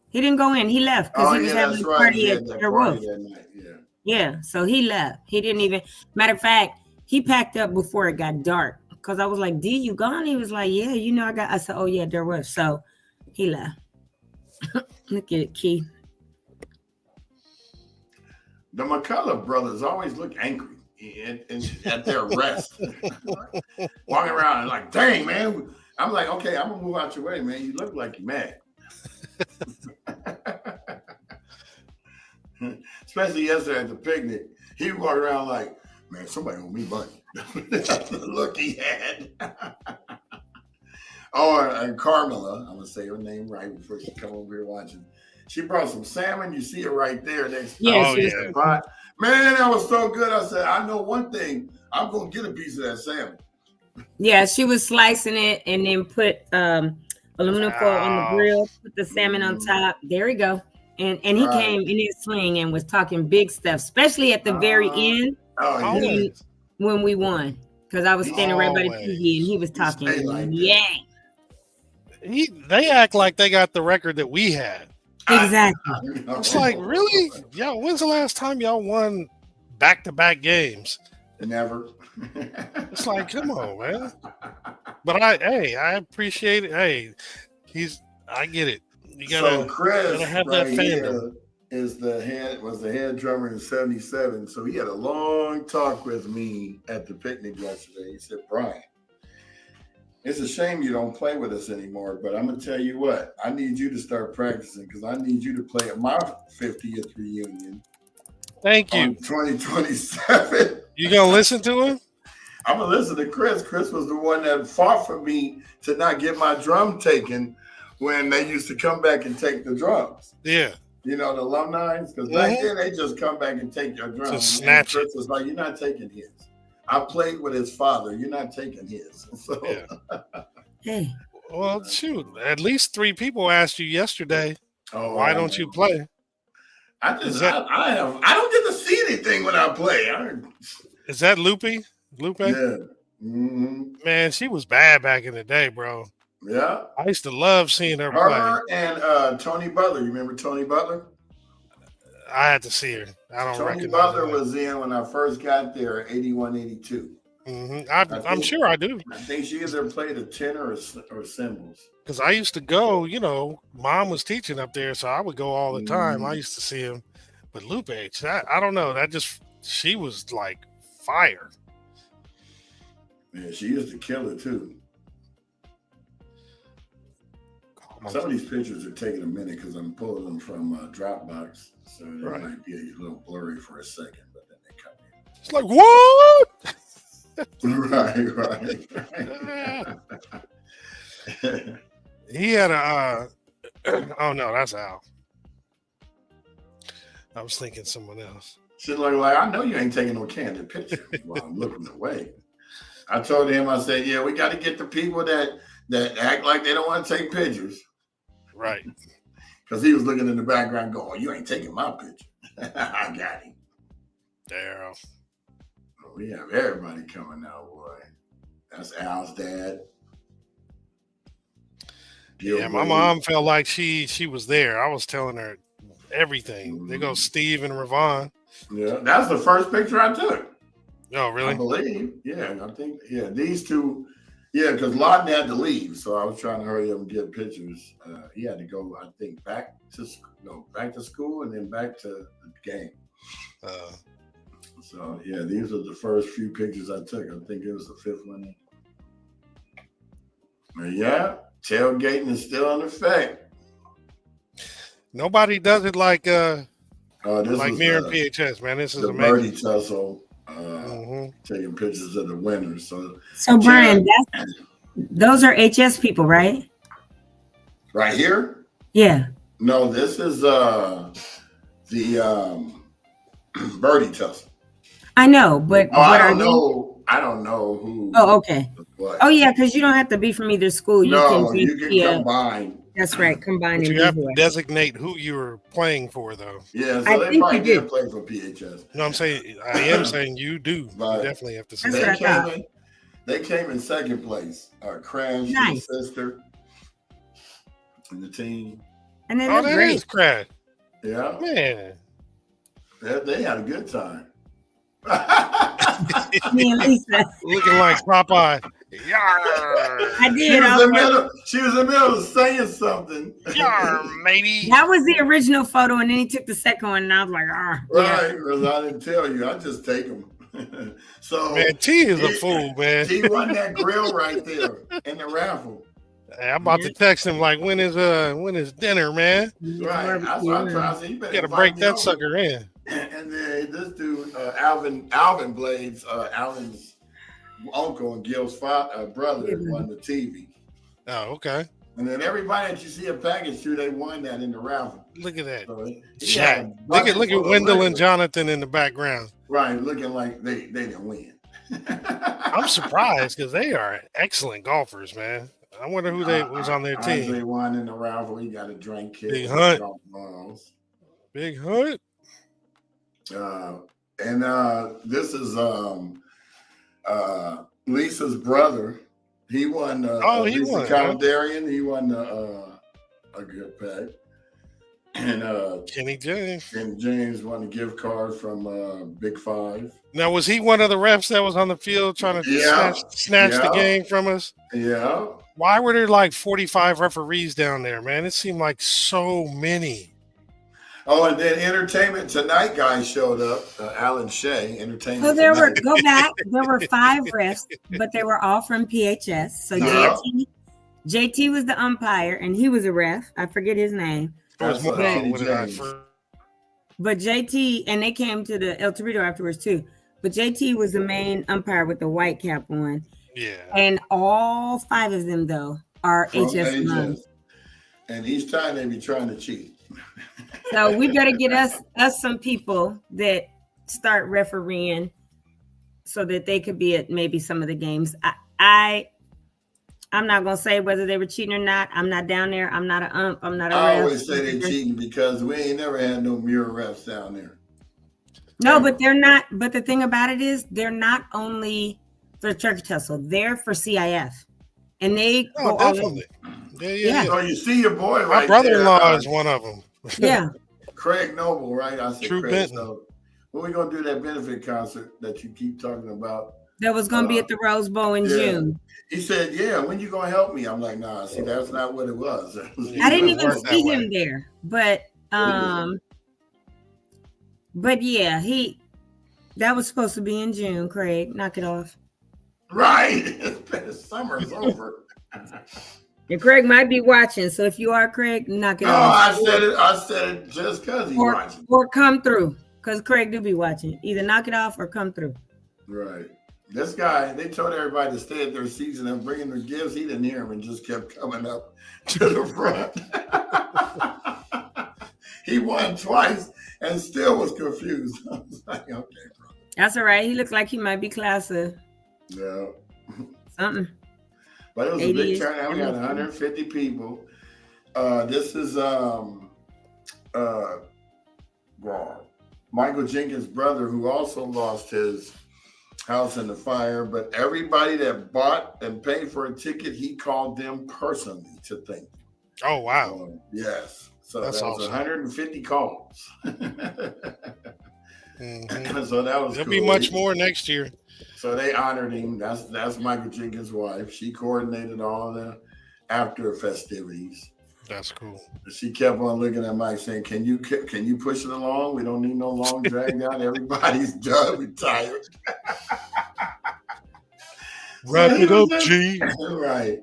He didn't go in. He left because Oh he was yeah, having that's a right. He party at had that their party roof. that night. Yeah. Yeah, so he left. He didn't even. Matter of fact, he packed up before it got dark. Because I was like, "D, you gone?" He was like, "Yeah, you know, I got." I said, "Oh yeah, there was." So he left. Look at it, Key. The McCullough brothers always look angry at their rest, walking around and like, dang man. I'm like, okay, I'm gonna move out your way, man. You look like you're mad. Especially yesterday at the picnic, he walked around like, man, somebody owe me money. That's the look he had. Oh, and Carmela, I'm gonna say her name right before she come over here watching. She brought some salmon. You see it right there next Yeah, Oh she was. yeah. pot. Man, that was so good. I said, I know one thing. I'm gonna get a piece of that salmon. Yeah, she was slicing it and then put aluminum foil on the Wow. grill, put the salmon on top. There we go. And he Right. came in his sling and was talking big stuff, especially at the very end Oh yeah. Always. when we won. Because I was standing right by the Always. TV and he was He stay talking. like that. Yeah, They act like they got the record that we had. exactly. It's like, really? Yo, when's the last time y'all won back-to-back games? Never. It's like, come on, man. But I appreciate it. Hey, I get it. You So gotta Chris have right that fandom. here was the head drummer in '77. So he had a long talk with me at the picnic yesterday. He said, Brian, it's a shame you don't play with us anymore, but I'm gonna tell you what, I need you to start practicing because I need you to play at my 50th reunion Thank you. on 2027. You gonna listen to him? I'm gonna listen to Chris. Chris was the one that fought for me to not get my drum taken when they used to come back and take the drums. Yeah. You know, the alumni, because back then they just come back and take your drum. Just And snatch Chris was like, "You're not taking his. I played with his father. You're not taking his." So Yeah. Hey, Well, shoot. At least 3 people asked you yesterday, why don't you play? I Is just that- I don't get to see anything when I play. Is that Lupe? Lupe? Yeah. hmm Man, she was bad back in the day, bro. Yeah. I used to love seeing her play. Her and Tony Butler. You remember Tony Butler? I had to see her. I don't Tony recognize Butler her. was in when I first got there, 81, 82. I'm sure I do. I think she either played a tenor or cymbals. Because I used to go, Mom was teaching up there, so I would go all the time. I used to see him. But Lupe, I don't know. She was like fire. Yeah, she used to kill it too. Some of these pictures are taking a minute because I'm pulling them from Dropbox, so they Right. might be a little blurry for a second, but then they come It's like, what? in. Right. He had a, oh no, that's Al. I was thinking someone else. She's like, I know you ain't taking no candid picture while I'm looking away. I told him, I said, yeah, we got to get the people that act like they don't want to take pictures. Right. Because he was looking in the background going, oh, you ain't taking my picture. I got him. Daryl. Oh, we have everybody coming now, boy. That's Al's dad. Yeah, my mom felt like she was there. I was telling her everything. There goes Steve and Ravon. Yeah, that's the first picture I took. Oh, really? I believe. Yeah, I think. Yeah, these two. Yeah, because Lawton had to leave, so I was trying to hurry up and get pictures. He had to go, I think, back to school and then back to the game. So yeah, these are the first few pictures I took. I think it was the 5th one. But yeah, tailgating is still in effect. Nobody does it like this like was, me and PHS, man. This is the amazing. birdie tussle. Taking pictures of the winners. So Brian, those are HS people, right? Right here? Yeah. No, this is the birdie tussle. I know, but I don't know who. Oh, okay. What. Oh, yeah, because you don't have to be from either school. You can combine. That's right, combine. But and you have do to it. designate who you're playing for, though. Yeah, so I they think probably you did did. play for PHS. No, I am saying you do. But you definitely have to say That's that. what I thought. They came in second place. Crash, Nice. his sister. and the team. And they Oh, look that great. is Craig. Yeah, Man. they had a good time. Me and Lisa. Looking like Popeye. Yar, I did. She was in the middle of saying something. yar, matey. That was the original photo, and then he took the second one, and I was like, yeah. Right, because I didn't tell you. I just take them. So Man, T is a fool, man. He won that grill right there in the raffle. Hey, I'm about to text him like, when is dinner, man? Right. That's what I'm trying to say. You better Gotta invite break me that over. sucker in. And then this dude, Alvin Blades, Alvin's uncle and Gil's brother won the TV. Oh, okay. And then everybody that you see a package to, they won that in the raffle. Look at that. So he Jack. had a Look bucket at full of Wendell and liquor. Jonathan in the background. Right, looking like they didn't win. I'm surprised because they are excellent golfers, man. I wonder who was on their team. Andre won in the raffle. He got a drink kit. Big Hunt. Big Hunt. And this is Lisa's brother. He won. He Lisa won. Calendarian. He won a good pack. And Kenny James. and James won a gift card from Big Five. Now, was he one of the refs that was on the field trying to snatch the game from us? Yeah. Why were there like 45 referees down there, man? It seemed like so many. Oh, and then Entertainment Tonight guys showed up. Alan Shea, Entertainment So there were Tonight. there were 5 refs, but they were all from PHS. So Yeah. JT was the umpire, and he was a ref. I forget his name. That's What Kenny did I James. But JT, and they came to the El Torito afterwards too. But JT was the main umpire with the white cap on. Yeah. And all 5 of them, though, are From HS alums. And each time they be trying to cheat. So we better get us some people that start refereeing so that they could be at maybe some of the games. I'm not gonna say whether they were cheating or not. I'm not down there. I'm not an ump. I'm not a I ref. always say they cheating because we ain't never had no mirror refs down there. No, but they're not. But the thing about it is, they're not only for Turkey Tussle. They're for CIF, and they go all over. Definitely. Yeah. So you see your boy My right brother-in-law there, is one of them. Yeah. Craig Noble, right? I said True Craig. Benton. So when we gonna do that benefit concert that you keep talking about? That was gonna be at the Rose Bowl in June. He said, "Yeah, when you gonna help me?" I'm like, "Nah, see, that's not what it was." I didn't even see him there, but yeah, that was supposed to be in June. Craig, knock it off. Right, summer's over. And Craig might be watching, so if you are Craig, knock it No, off. I said it just because he's watching. Or come through, because Craig do be watching. Either knock it off or come through. Right. This guy, they told everybody to stay at their seats and bringing their gifts. He didn't hear them and just kept coming up to the front. He won twice and still was confused. I was like, okay, bro. That's all right. He looks like he might be class of Yeah. something. But it was a big turnout. We had 150 people. This is Michael Jenkins' brother, who also lost his house in the fire. But everybody that bought and paid for a ticket, he called them personally to thank them. Oh, wow. Yes. So that's awesome. 150 calls. Mm-hmm. So that was There'll cool. be much more next year. So they honored him. That's Michael Jenkins' wife. She coordinated all the after festivities. That's cool. She kept on looking at Mike saying, can you push it along? We don't need no long drag out. Everybody's done. We tired. Wrap it up, G. Right.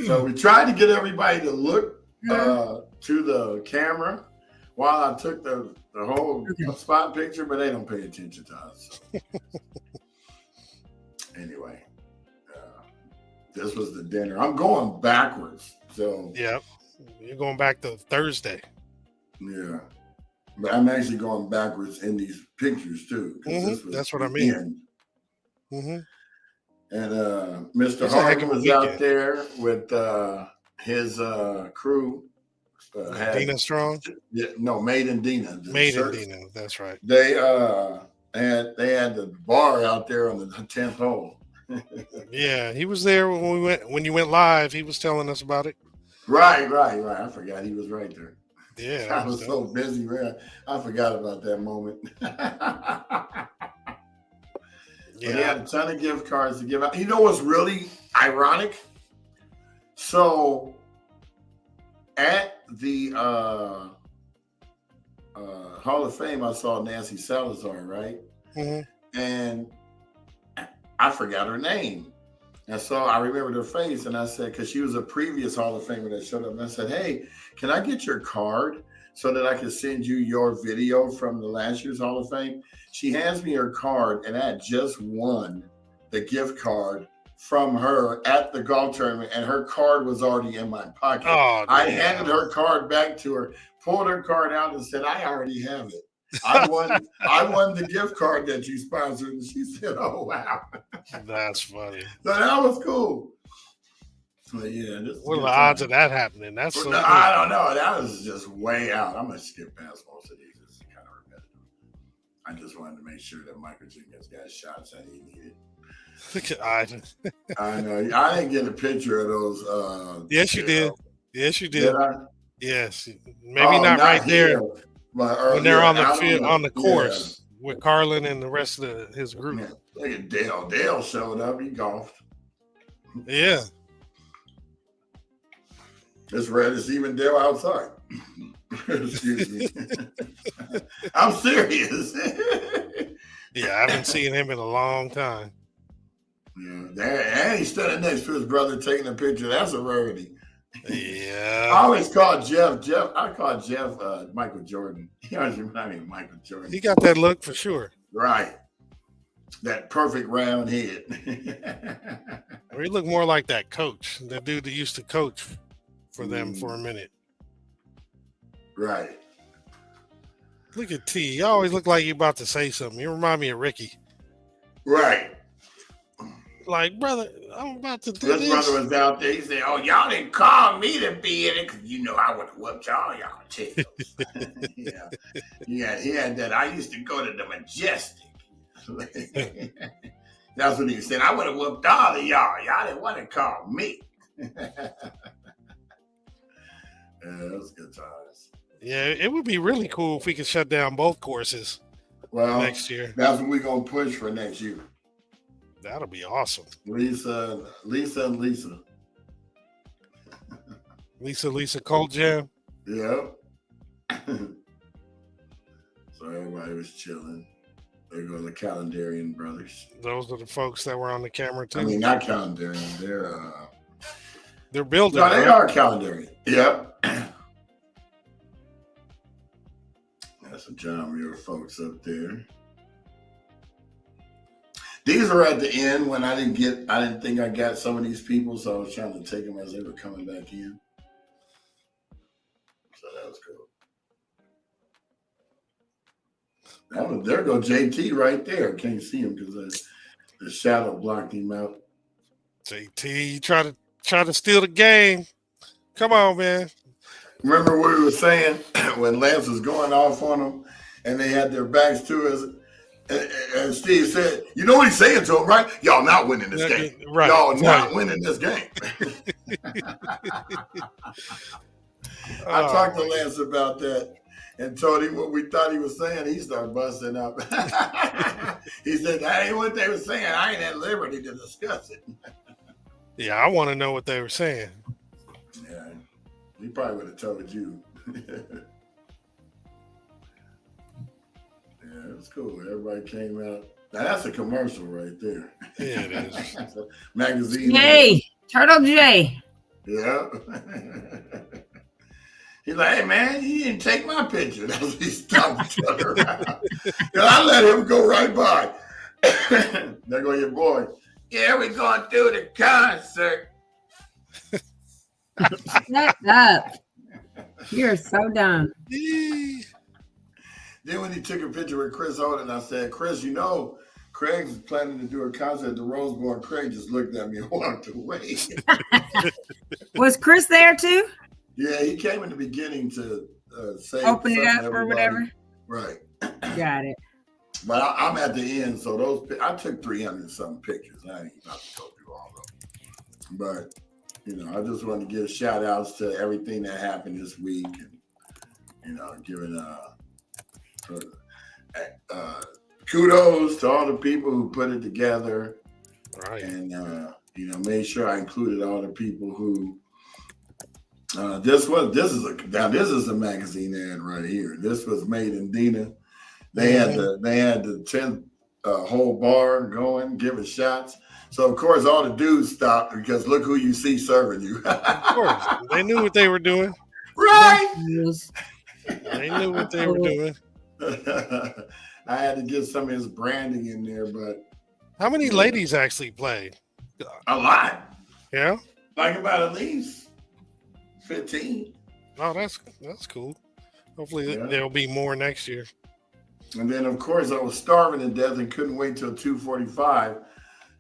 So we tried to get everybody to look to the camera while I took the whole spot picture, but they don't pay attention to us. So. Anyway, this was the dinner. I'm going backwards. So yeah, you're going back to Thursday. Yeah, but I'm actually going backwards in these pictures too. Mm-hmm. That's what I mean. Mm-hmm. And Mr. Harden was out there with his crew. Dina Strong? No, Made in Dina. Made in Dina, that's right. They had the bar out there on the 10th hole. Yeah, he was there when you went live. He was telling us about it. Right. I forgot he was right there. Yeah, I was so busy, man. I forgot about that moment. But he had a ton of gift cards to give out. You know what's really ironic? So at the Hall of Fame, I saw Nancy Salazar, right? Mm-hmm. And I forgot her name. And so I remembered her face, and I said, because she was a previous Hall of Famer that showed up, and I said, hey, can I get your card so that I can send you your video from the last year's Hall of Fame? She hands me her card, and I had just won the gift card from her at the golf tournament, and her card was already in my pocket. Oh, I handed her card back to her, pulled her card out, and said, I already have it. I won the gift card that you sponsored. And she said, oh, wow. That's funny. So that was cool. But yeah, what are the odds of that happening? That's so cool. I don't know. That was just way out. I'm gonna skip past most of these. It's kind of repetitive. I just wanted to make sure that Michael Jenkins got shots that he needed. Look at Ivan. I know. I didn't get a picture of those. Yes, you did. Yes, you did. Yes, maybe not right here. there. When they're on the field, on the course with Carlin and the rest of his group. Yeah. Look at Dale. Dale showed up. He golfed. Yeah. It's red. It's even Dale outside. Excuse me. I'm serious. Yeah, I haven't seen him in a long time. Yeah, and he's standing next to his brother taking a picture. That's a rarity. Yeah. I always call Jeff. I call Jeff Michael Jordan. He always reminds me of Michael Jordan. He got that look for sure. Right. That perfect round head. Or he looked more like that coach, that dude that used to coach for them for a minute. Right. Look at T. You always look like you're about to say something. You remind me of Ricky. Right. Like, brother, I'm about to do this. His brother was out there. He said, oh, y'all didn't call me to be in it because you know I would have whooped y'all tails. Yeah. He had that. I used to go to the Majestic. That's what he said. I would have whooped all of y'all. Y'all didn't want to call me. Yeah, that was good times. Yeah, it would be really cool if we could shut down both courses next year. That's what we're going to push for next year. That'll be awesome. Lisa. Lisa Cold Jam. Yep. So everybody was chilling. There go the Calendarian brothers. Those are the folks that were on the camera too. I mean, not Calendarian. They're building. No, they are Calendarian. Yep. That's some John Muir folks up there. These are at the end when I didn't think I got some of these people, so I was trying to take them as they were coming back in. So that was cool. There go JT right there. Can't see him because the shadow blocked him out. JT, you try to steal the game. Come on, man. Remember what we were saying when Lance was going off on them and they had their backs to us? And Steve said, you know what he's saying to him, right? Y'all not winning this game. Right. Y'all not winning this game. I talked to Lance about that and told him what we thought he was saying. He started busting up. He said, that ain't what they were saying. I ain't at liberty to discuss it. Yeah, I want to know what they were saying. Yeah, he probably would have told you. Yeah, it was cool. Everybody came out. Now that's a commercial right there. Yeah, it is. Magazine. Hey, Turtle J. Yeah. He's like, hey man, you didn't take my picture. That's what he stopped and turned around. And I let him go right by. There go your boy. Yeah, we're going through the concert. Shut up. You're so dumb. Then when he took a picture with Chris Holden, I said, Chris, you know, Craig's planning to do a concert at the Rose Bowl. And Craig just looked at me and walked away. Was Chris there too? Yeah, he came in the beginning to say open it up or whatever. Right. Got it. But I'm at the end, so I took 300 something pictures. I ain't about to go through all of them. But I just want to give shout outs to everything that happened this week, and giving kudos to all the people who put it together, Right. and made sure I included all the people who. This is a magazine ad right here. This was made in Dina. They had the 10th whole bar going, giving shots. So of course all the dudes stopped because look who you see serving you. Of course, they knew what they were doing. Right. They knew what they were doing. I had to get some of his branding in there, but how many ladies actually played? A lot. Yeah, like about at least 15. Oh, that's cool. Hopefully there'll be more next year. And then, of course, I was starving to death and couldn't wait till 2:45.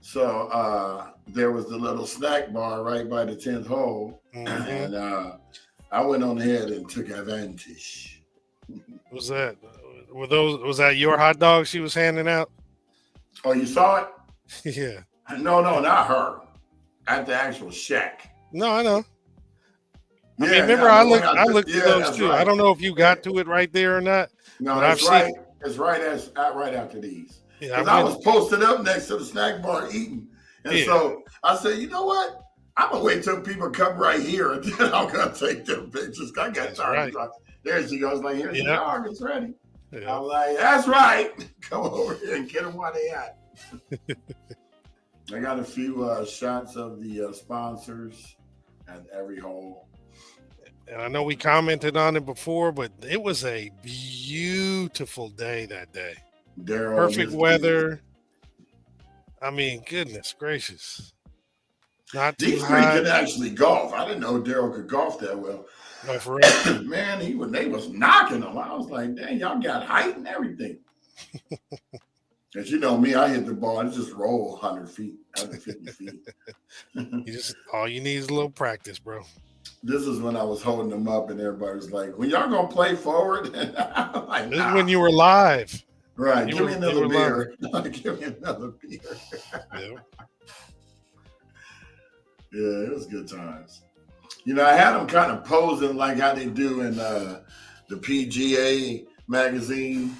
So there was the little snack bar right by the 10th hole. And I went on ahead and took advantage. Was that your hot dogs she was handing out? Oh, you saw it? Yeah. No, not her. At the actual shack. No, I know. I mean, remember, I looked at those too. Right. I don't know if you got to it right there or not. No, that's right. It's right after these. Yeah, I was posted up next to the snack bar eating. And so I said, you know what? I'm going to wait till people come right here and then I'm going to take them pictures. I got tired. Right. There she goes. Like, here's the dog. It's ready. Yeah. I'm like, that's right. Come over here and get them while they at. I got a few shots of the sponsors at every hole. And I know we commented on it before, but it was a beautiful day that day. Perfect weather. I mean, goodness gracious. Not these three can actually golf. I didn't know Daryl could golf that well. No, for real. Man, they was knocking them. I was like, dang, y'all got height and everything. As you know me, I hit the ball and just roll 100 feet, 150 feet. All you need is a little practice, bro. This is when I was holding them up and everybody was like, when y'all gonna play forward? Like, this is when you were live. Right. Give me another beer. Give me another beer. Yeah, it was good times. I had them kind of posing like how they do in the PGA magazine.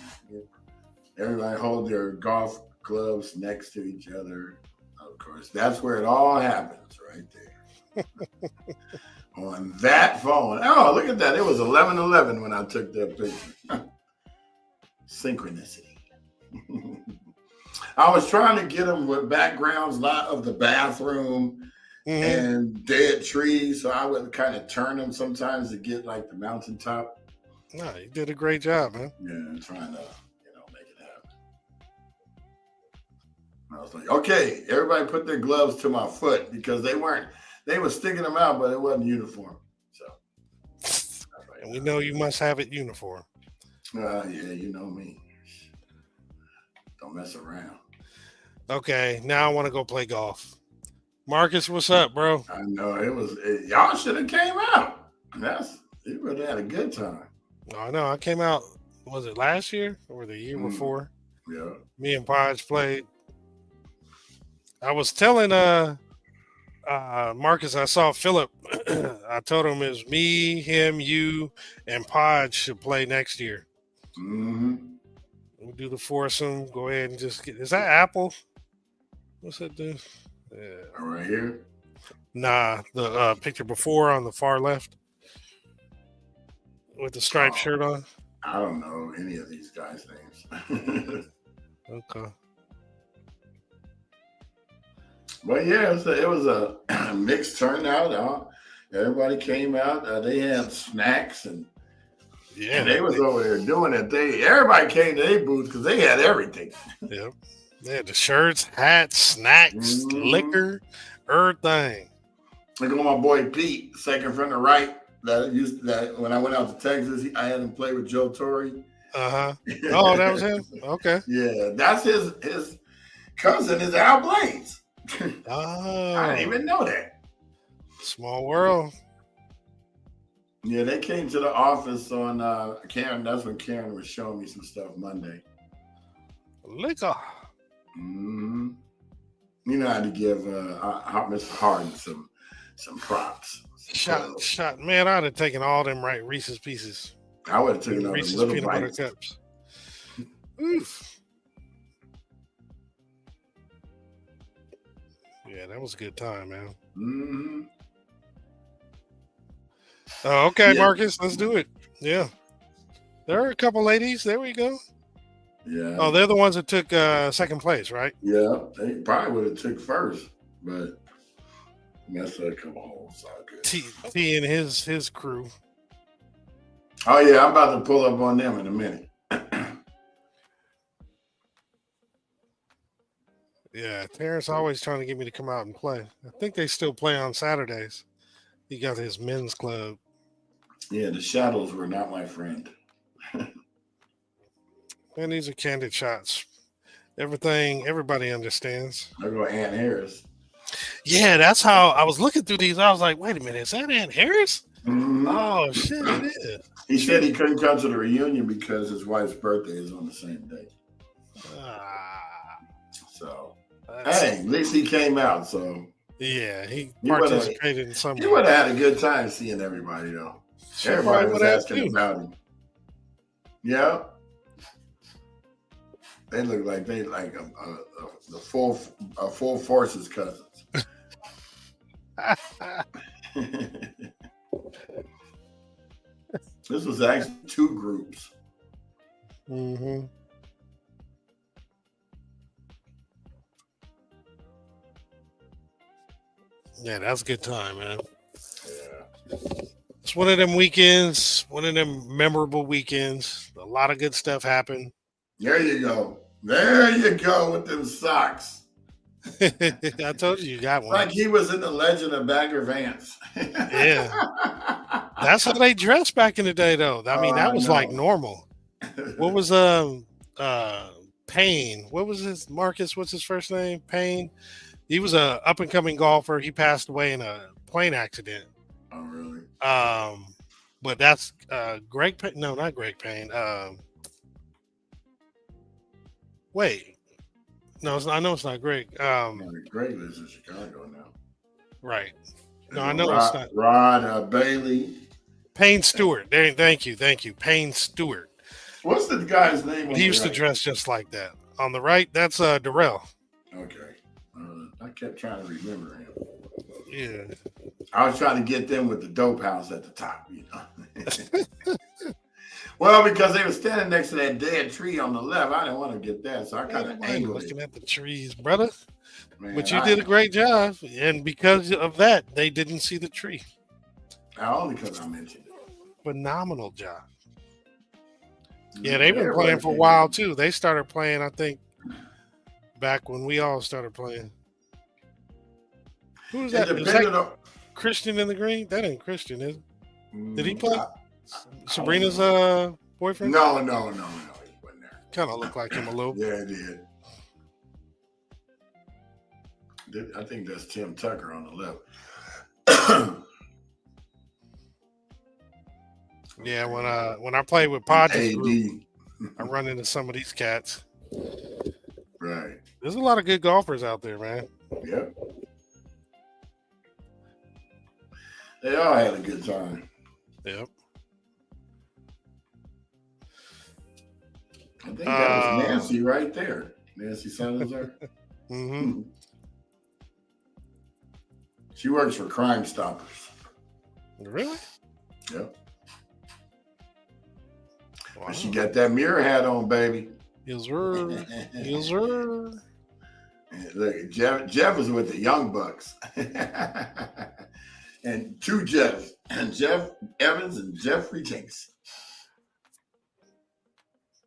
Everybody hold their golf clubs next to each other. Of course, that's where it all happens right there. On that phone. Oh, look at that. It was 11:11 when I took that picture. Synchronicity. I was trying to get them with backgrounds of the bathroom and dead trees, so I would kind of turn them sometimes to get like the mountaintop. No, you did a great job, man. Yeah, I'm trying to make it happen. I was like, okay, everybody put their gloves to my foot because they were sticking them out, but it wasn't uniform. So and we know you must have it uniform. Yeah, you know me. Don't mess around. Okay, now I want to go play golf. Marcus, what's up, bro? I know y'all should have came out. You would have had a good time. I know. I came out. Was it last year or the year before? Yeah. Me and Podge played. I was telling Marcus, I saw Philip. I told him it was me, him, you, and Podge should play next year. Mm-hmm. We'll do the foursome. Go ahead and just get. Is that Apple? What's that do? Yeah. Right here? Nah, the picture before on the far left with the striped shirt on. I don't know any of these guys' names. Okay. But yeah, it was a mixed turnout. Everybody came out. They had snacks and they was over there doing it. Everybody came to their booth because they had everything. Yep. They had the shirts, hats, snacks, liquor, everything. Look at my boy Pete, second from the right. That when I went out to Texas, I had him play with Joe Torre. Oh, that was him? Okay. Yeah, that's his cousin is Al Blades. Oh. I didn't even know that. Small world. Yeah, they came to the office on Karen. That's when Karen was showing me some stuff Monday. Liquor. Mm-hmm. I had to give Mr. Harden some props. Shot. Man, I'd have taken all them right Reese's Pieces. I would have taken Them all the Reese's little peanut butter bites. cups. Oof. Yeah, that was a good time, man. Mm-hmm. Oh, okay, Yeah. Marcus, let's do it. Yeah. There are a couple ladies. There we go. Yeah. Oh, they're the ones that took second place, right? Yeah. They probably would have took first, but messed up a couple holes. All good. T and his crew. Oh yeah, I'm about to pull up on them in a minute. Yeah, Terrence always trying to get me to come out and play. I think they still play on Saturdays. He got his men's club. Yeah, the shadows were not my friend. And these are candid shots. Everybody understands. I go Aunt Harris. Yeah, that's how I was looking through these. I was like, wait a minute, is that Aunt Harris? Mhm. Oh shit, it is. He said he couldn't come to the reunion because his wife's birthday is on the same day. So hey, at least he came out. So yeah, he He would've- participated in some. he would have had a good time seeing everybody though. She Everybody probably was would have asking too. about him. Yeah. They look like they like the full forces cousins. This was actually two groups. Mm-hmm. Yeah, that's a good time, man. Yeah. It's one of them weekends, one of them memorable weekends. A lot of good stuff happened. There you go. There you go with them socks. I told you got one. Like he was in the Legend of Bagger Vance. Yeah. That's how they dressed back in the day, though. I mean, that was like normal. What was Payne? What was his Marcus? What's his first name? Payne. He was a up and coming golfer. He passed away in a plane accident. Oh, really? But that's Greg. No, not Greg Payne. Wait, no, I know it's not Greg. Greg lives in Chicago now. Right. No, I know Rod, it's not. Rod Bailey. Payne Stewart. Thank you. Payne Stewart. What's the guy's name? He used to dress just like that. On the right, that's Darrell. Okay. I kept trying to remember him. Yeah. I was trying to get them with the dope house at the top, you know. Well, because they were standing next to that dead tree on the left, I didn't want to get that, so I kind of angled looking it. at the trees, brother. Man, But you did a great job, and because of that, they didn't see the tree. Only because I mentioned it. Phenomenal job. Yeah, they've been playing for a while too. They started playing, I think, back when we all started playing. Who was that? Was that Christian in the Green? That ain't Christian, is it? Did he play? Sabrina's boyfriend? No, he wasn't there. Kind of looked like him a little. Yeah, it did. I think that's Tim Tucker on the left. Yeah, when I play with Podge's group, AD. I run into some of these cats. Right. There's a lot of good golfers out there, man. Yep. They all had a good time. Yep. I think that was Nancy right there. Nancy Salazar. Mm-hmm. She works for Crime Stoppers. Really? Yep. Wow. She got that mirror hat on, baby. Yes, sir. Yes, sir. Look, Jeff was with the Young Bucks. And two Jeffs. And Jeff Evans and Jeffrey Jenks.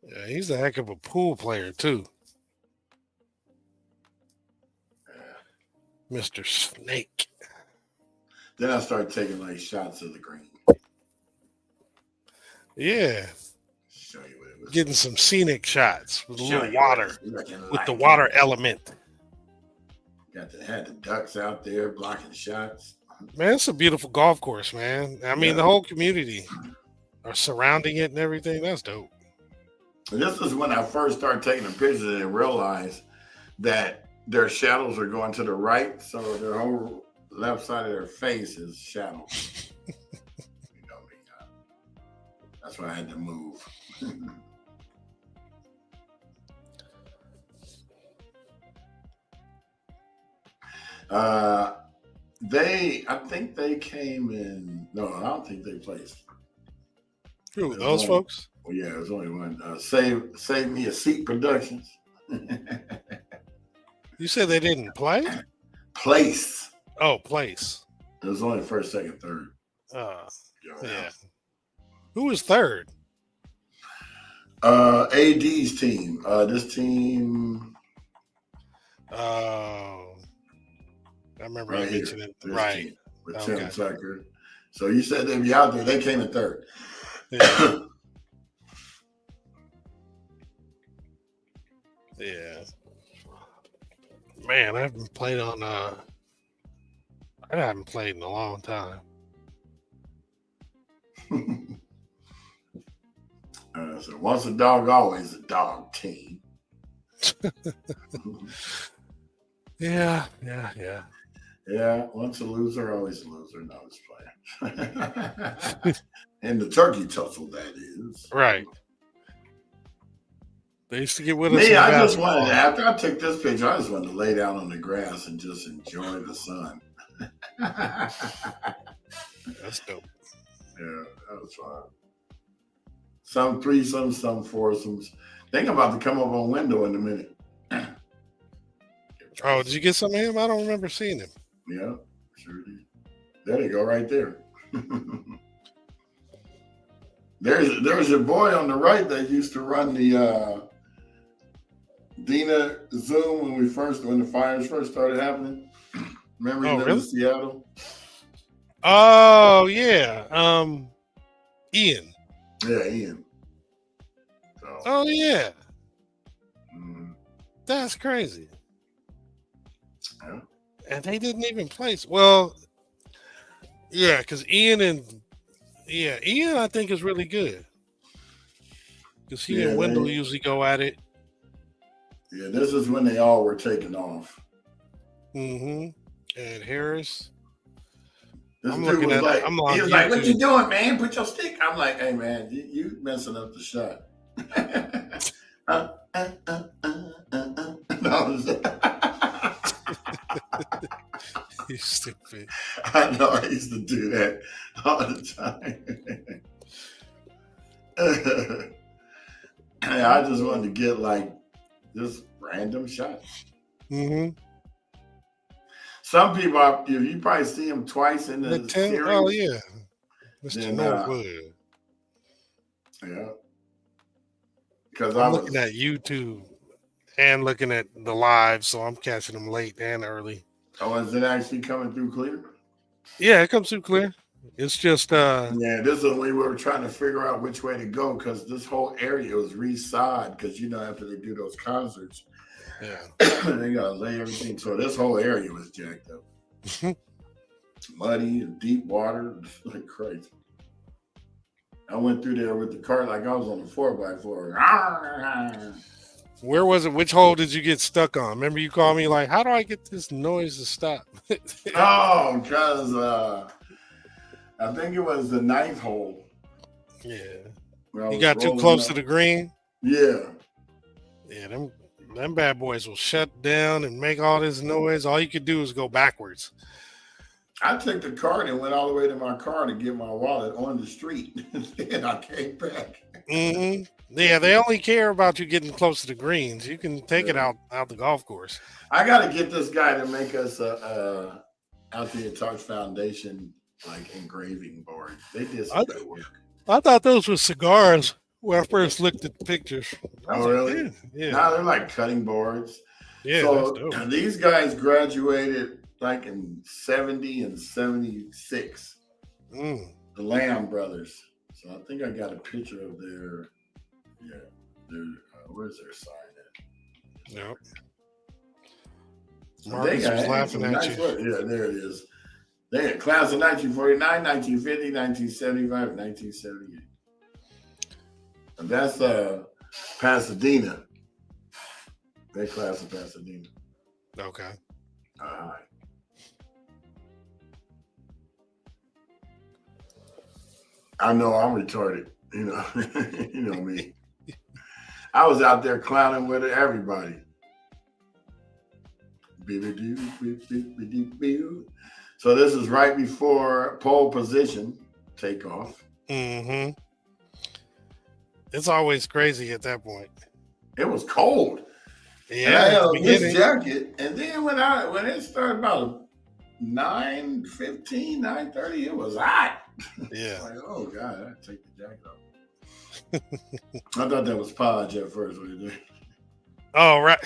Yeah, he's a heck of a pool player, too. Mr. Snake. Then I started taking like shots of the green. Yeah. Show you what it was. Getting some scenic shots with a little water. With Like the water element. Had the ducks out there blocking shots. Man, it's a beautiful golf course, man. I mean, the whole community are surrounding it and everything. That's dope. And this is when I first started taking the pictures and realized that their shadows are going to the right. So their whole left side of their face is shadow. You know me. That's why I had to move. I think they came in. No, I don't think they placed. Who, those folks? Well, yeah, there's only one. Save me a seat productions. You said they didn't play? Place. Oh, place. It was only first, second, third. Yeah. Who was third? AD's team. This team. I remember Right you mentioning it. Right. Team with Tim Tucker. So you said they'd be out there. They came in third. Yeah. Yeah. Man, I haven't played on I haven't played in a long time. So once a dog, always a dog team. Yeah. Yeah, once a loser, always a loser. No, it's playing. And the turkey tussle, that is. Right. They used to get with us. Me, I just wanted to, after I took this picture, I just wanted to lay down on the grass and just enjoy the sun. That's dope. Yeah, that was fun. Some threesomes, some foursomes. Think I'm about to come up on window in a minute. Oh, did you get some of him? I don't remember seeing him. Yeah, sure did. There you go, right there. There's your boy on the right that used to run the Dina Zoom when the fires first started happening. Remember he lived in Seattle? Oh yeah. Ian. Yeah, Ian. So, oh yeah. That's crazy. Yeah. And they didn't even place. Well, yeah, because Ian, I think is really good. Because he and Wendell usually go at it. Yeah, this is when they all were taking off. Mm-hmm. And Harris. This dude was like, he was like, "What you doing, man? Put your stick." I'm like, "Hey, man, you messing up the shot." You stupid. I know. I used to do that all the time. I just wanted to get like just random shots. Mm-hmm. Some people, if you probably see him twice in the series. Oh yeah, Mr. Norwood. Yeah, because I'm looking at YouTube and looking at the live, so I'm catching them late and early. Oh, is it actually coming through clear? Yeah, it comes through clear. It's just yeah, this is when we were trying to figure out which way to go because this whole area was re-sod because after they do those concerts. Yeah, they gotta lay everything. So this whole area was jacked up, muddy and deep water, like crazy. I went through there with the cart like I was on a 4x4. Where was it? Which hole did you get stuck on? Remember you called me like, "How do I get this noise to stop?" Oh, because I think it was the 9th hole. Yeah, you got too close to the green. Yeah, them bad boys will shut down and make all this noise. All you could do is go backwards. I took the cart and went all the way to my car to get my wallet on the street, and I came back. Mm-hmm. Yeah, they only care about you getting close to the greens. You can take it out the golf course. I got to get this guy to make us Out the Talks Foundation like engraving board. They did some good work. I thought those were cigars when I first looked at the pictures. Oh, really? Like, yeah. Now they're like cutting boards. Yeah. So these guys graduated like in 70 and 76. The Lamb brothers. So I think I got a picture of their. Where's their sign at? Yep. So Marcus was laughing at you. Yeah, there it is. They had class of 1949, 1950, 1975, 1978. And that's Pasadena. They class of Pasadena. Okay. All right. I know I'm retarded. You know, you know me. I was out there clowning with everybody. So this is right before pole position takeoff. Mm-hmm. It's always crazy at that point. It was cold. Yeah, and I at had the on this beginning. jacket. And then when it started about 9:15, 9:30, it was hot. Yeah. Like, oh God, I had to take the jacket off. I thought that was Podge at first. What did you do? Oh, right.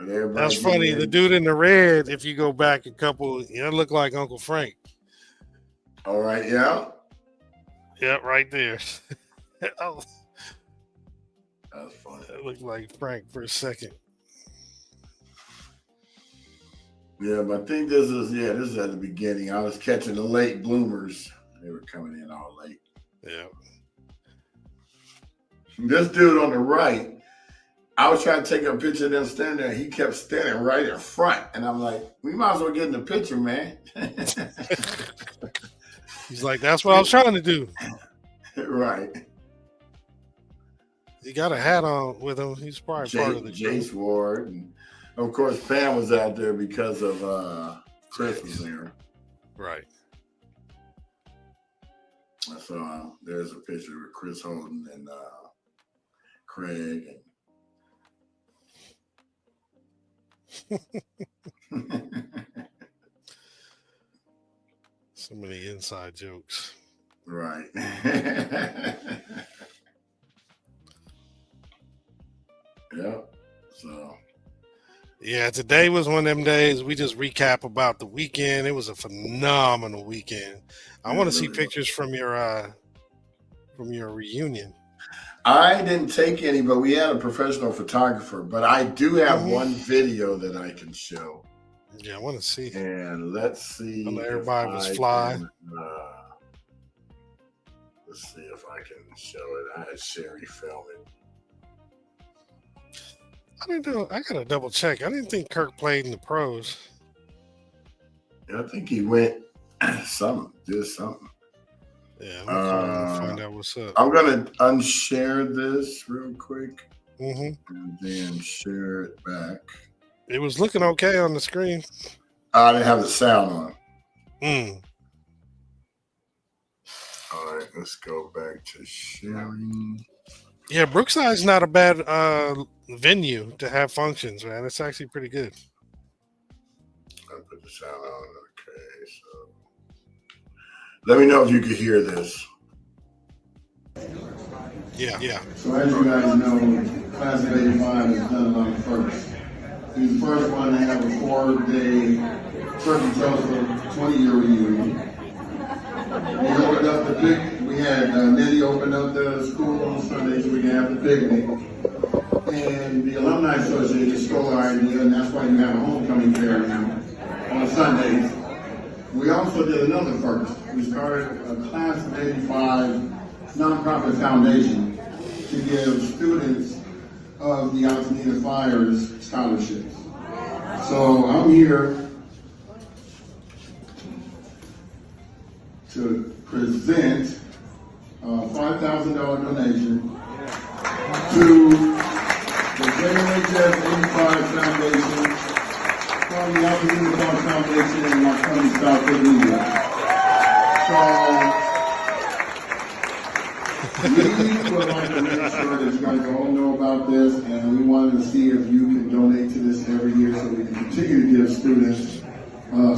That's funny. The dude in the red, if you go back a couple, look like Uncle Frank. All right, yeah. Yep, right there. Oh, that's funny. That looked like Frank for a second. Yeah, but I think this is at the beginning. I was catching the late bloomers. They were coming in all late. Yeah. This dude on the right, I was trying to take a picture of them standing there. He kept standing right in front. And I'm like, we might as well get in the picture, man. He's like, that's what I was trying to do. Right. He got a hat on with him. He's probably part of the Jace Ward. And of course, Pam was out there because of Chris was there. Right. So there's a picture with Chris Holden and Craig. So many inside jokes. Right. Yep. So. Yeah, today was one of them days. We just recap about the weekend. It was a phenomenal weekend. I want to see pictures from your reunion. I didn't take any, but we had a professional photographer. But I do have one video that I can show. Yeah, I want to see. And let's see. Everybody was fly. Let's see if I can show it. I had Sherry film it. I didn't know. I gotta double check. I didn't think Kirk played in the pros. Yeah, I think he went did something. Yeah, I'm gonna find out what's up. I'm gonna unshare this real quick and then share it back. It was looking okay on the screen. I didn't have the sound on. All right, let's go back to sharing. Yeah, Brookside's not a bad venue to have functions, man. It's actually pretty good. I'll put the sound on. Okay, so let me know if you can hear this. Yeah. So as you guys know, Class of 85 is done on the first. He's the first one to have a 4-day Turkey Joseph 20-year reunion. We opened up the picnic. We had Nettie open up the school on Sunday so we can have the picnic. And the Alumni Association stole our idea, and that's why you have a homecoming fair now on Sundays. We also did another first. We started a Class of 85 nonprofit foundation to give students of the Altadena Fires scholarships. So I'm here to present a $5,000 donation to the JMHS 85 Foundation from the Altadena Park Foundation in my sunny Southwood, New York. So we would like to make sure that you guys all know about this, and we wanted to see if you can donate to this every year so we can continue to give students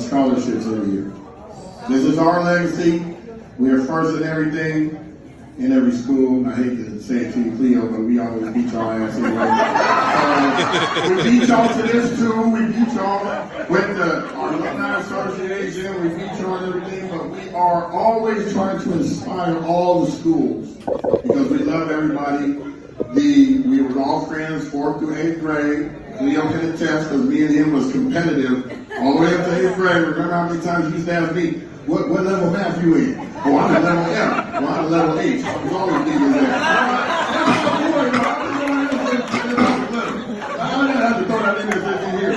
scholarships every year. This is our legacy. We are first in everything, in every school. I hate to say it to you, Cleo, but we always beat y'all ass anyway. We beat y'all to this too. We beat y'all with our Alumni Association. We beat y'all and everything, but we are always trying to inspire all the schools because we love everybody. We were all friends 4th through 8th grade. Cleo can attest because me and him was competitive all the way up to 8th grade. Remember how many times you used to ask me, what level math you in? Oh, I'm at level F. Well, I'm at level H. I was always thinking that. I didn't have to throw that in here.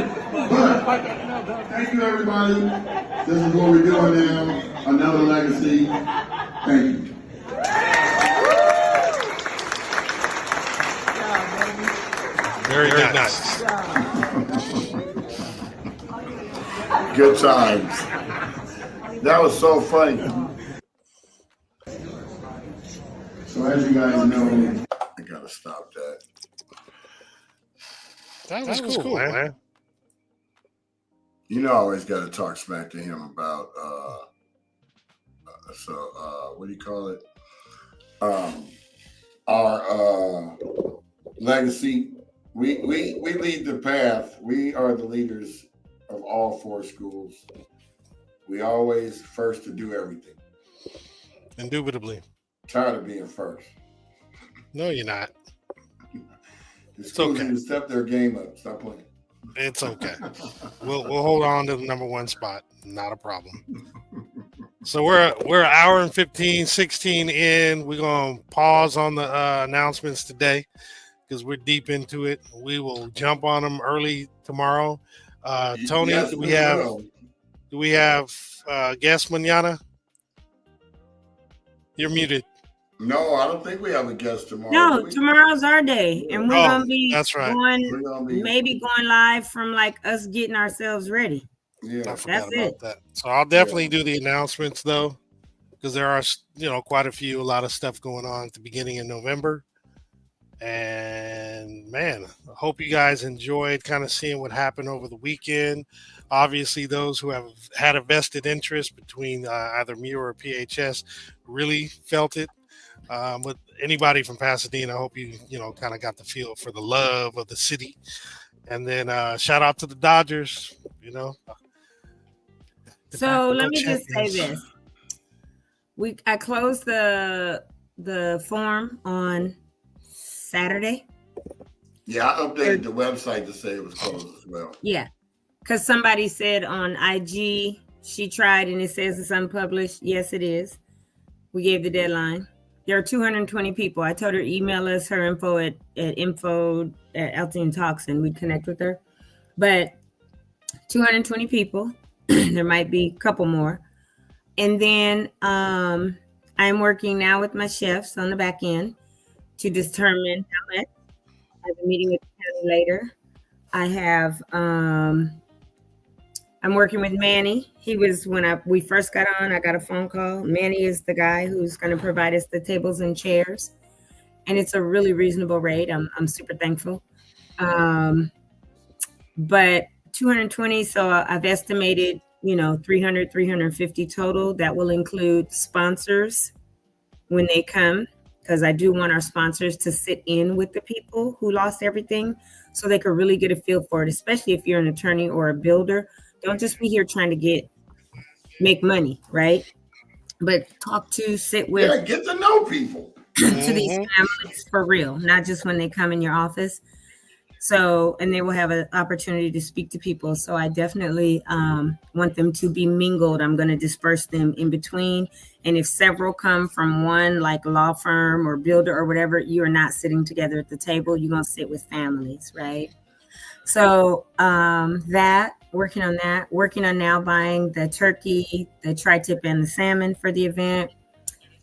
But Thank you, everybody. This is what we're doing now. Another legacy. Thank you. Very nice. Good times. That was so funny. So as you guys know, I gotta stop that. That was cool, man. You know, I always gotta talk smack to him about what do you call it? Our legacy. We lead the path. We are the leaders of all 4 schools. We always first to do everything. Indubitably. Tired of being first. No, you're not. The schools okay. need to step their game up. Stop playing. It's okay. We'll hold on to the number 1 spot. Not a problem. So we're an hour and 16 in. We're gonna pause on the announcements today because we're deep into it. We will jump on them early tomorrow. Tony, yes, do we have guests mañana? You're muted. No, I don't think we have a guest tomorrow. No, tomorrow's our day, and we're gonna be that's right. maybe going live from like us getting ourselves ready. Yeah, I forgot about that. So I'll definitely do the announcements though, because there are quite a lot of stuff going on at the beginning of November. And man, I hope you guys enjoyed kind of seeing what happened over the weekend. Obviously, those who have had a vested interest between either me or PHS really felt it. With anybody from Pasadena, I hope you kind of got the feel for the love of the city. And then shout out to the Dodgers. So let me just say this: I closed the form on Saturday. Yeah, I updated the website to say it was closed as well. Yeah, because somebody said on IG she tried and it says it's unpublished. Yes, it is. We gave the deadline. There are 220 people. I told her email us her info at Altadena Talks and we'd connect with her. But 220 people. There might be a couple more. And then I'm working now with my chefs on the back end to determine how much. I have a meeting with the county later. I have I'm working with Manny. He was when we first got on, I got a phone call. Manny is the guy who's going to provide us the tables and chairs. And it's a really reasonable rate. I'm super thankful. But 220, so I've estimated, 300, 350 total. That will include sponsors when they come, because I do want our sponsors to sit in with the people who lost everything so they can really get a feel for it, especially if you're an attorney or a builder. Don't just be here trying to make money, right? But sit with. Yeah, get to know people. To these families for real, not just when they come in your office. So, and they will have an opportunity to speak to people. So I definitely want them to be mingled. I'm going to disperse them in between. And if several come from one like law firm or builder or whatever, you are not sitting together at the table. You're going to sit with families, right? So working on now buying the turkey, the tri-tip and the salmon for the event.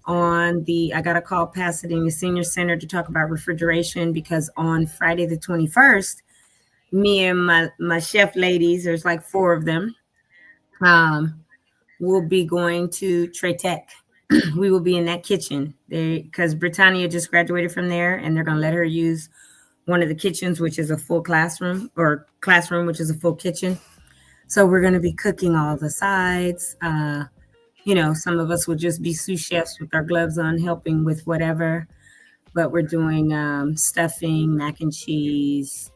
I got to call Pasadena Senior Center to talk about refrigeration because on Friday the 21st, me and my chef ladies, there's like 4 of them, will be going to Tretec. We will be in that kitchen because Britannia just graduated from there and they're going to let her use one of the kitchens, which is a full classroom, which is a full kitchen. So we're going to be cooking all the sides. Some of us will just be sous chefs with our gloves on, helping with whatever. But we're doing stuffing, mac and cheese,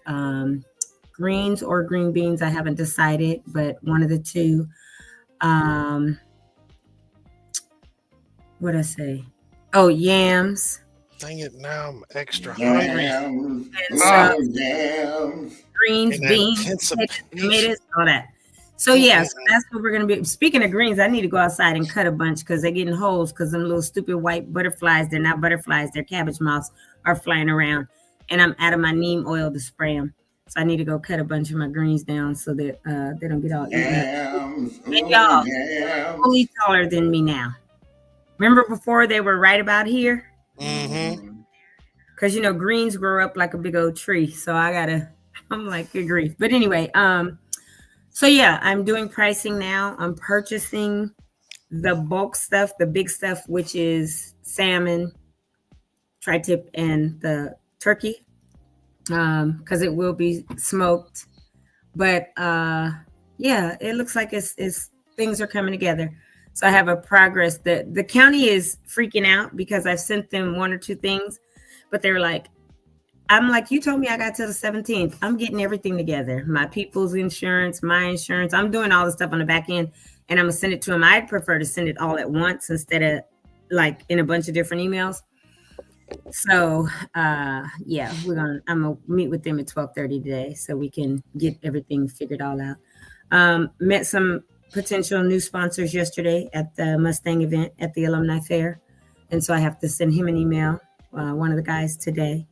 greens or green beans. I haven't decided, but one of the two. What'd I say? Oh, yams. Dang it! Now I'm extra hungry. Yams. Greens, beans, tomatoes, all that. So so that's what we're gonna be. Speaking of greens, I need to go outside and cut a bunch because they're getting holes because them little stupid white butterflies. They're not butterflies. They're cabbage moths are flying around, and I'm out of my neem oil to spray them. So I need to go cut a bunch of my greens down so that they don't get all eaten up. Yams, And y'all, yams. fully taller than me now. Remember before they were right about here? Mm-hmm. Because greens grow up like a big old tree. So I'm like, good grief. But anyway, so yeah, I'm doing pricing now. I'm purchasing the bulk stuff, the big stuff, which is salmon, tri-tip, and the turkey. Because it will be smoked. But yeah, it looks like it's things are coming together. So I have a progress. The county is freaking out because I've sent them one or two things, but they're like, I'm like, you told me I got till the 17th. I'm getting everything together. My people's insurance, my insurance. I'm doing all the stuff on the back end, and I'm gonna send it to them. I'd prefer to send it all at once instead of like in a bunch of different emails. So yeah, I'm gonna meet with them at 12:30 today so we can get everything figured all out. Met some potential new sponsors yesterday at the Mustang event at the alumni fair, and so I have to send him an email, one of the guys today,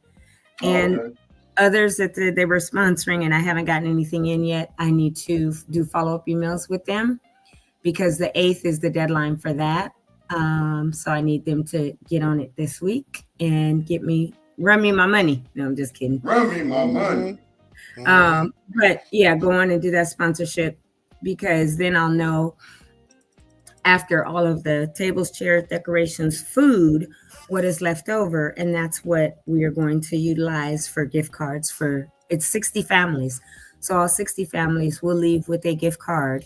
and others that they were sponsoring, and I haven't gotten anything in yet. I need to do follow-up emails with them because the 8th is the deadline for that. So I need them to get on it this week and run me my money. No, I'm just kidding. Run me my money. But yeah, go on and do that sponsorship because then I'll know after all of the tables, chairs, decorations, food, what is left over. And that's what we are going to utilize for gift cards it's 60 families. So all 60 families will leave with a gift card.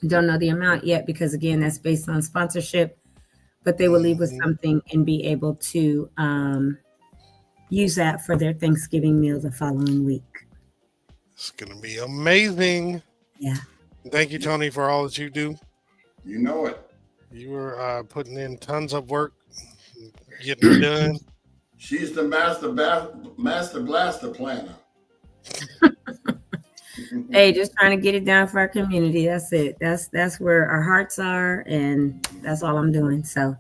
Don't know the amount yet because again, that's based on sponsorship, but they will leave with something and be able to use that for their Thanksgiving meal the following week. It's going to be amazing. Yeah. Thank you, Tony, for all that you do. You know it. You were putting in tons of work, getting it done. She's the master blaster planner. Hey, just trying to get it done for our community. That's it. That's where our hearts are, and that's all I'm doing. So,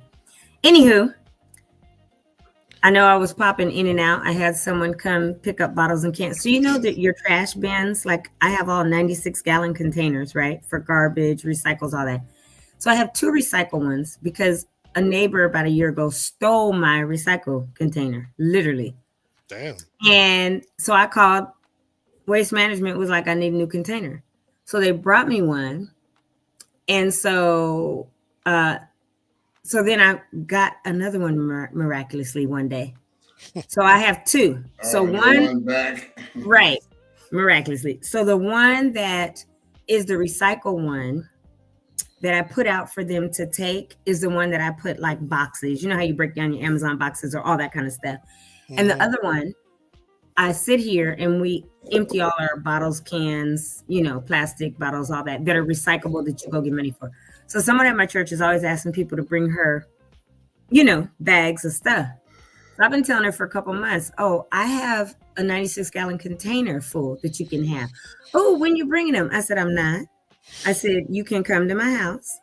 anywho, I know I was popping in and out. I had someone come pick up bottles and cans. So you know that your trash bins, like I have all 96-gallon containers, right, for garbage, recycles, all that. So I have 2 recycle ones because a neighbor about a year ago stole my recycle container, literally. Damn. And so I called. Waste Management was like, I need a new container. So they brought me one. And so then I got another one miraculously one day. So I have 2. So one back. Right. Miraculously. So the one that is the recycle one that I put out for them to take is the one that I put like boxes. You know how you break down your Amazon boxes or all that kind of stuff. Mm-hmm. And the other one, I sit here and we empty all our bottles, cans, plastic bottles, all that are recyclable that you go get money for. So someone at my church is always asking people to bring her, bags of stuff. So I've been telling her for a couple months, I have a 96-gallon container full that you can have. Oh, when you bringing them? I said, I'm not. I said, you can come to my house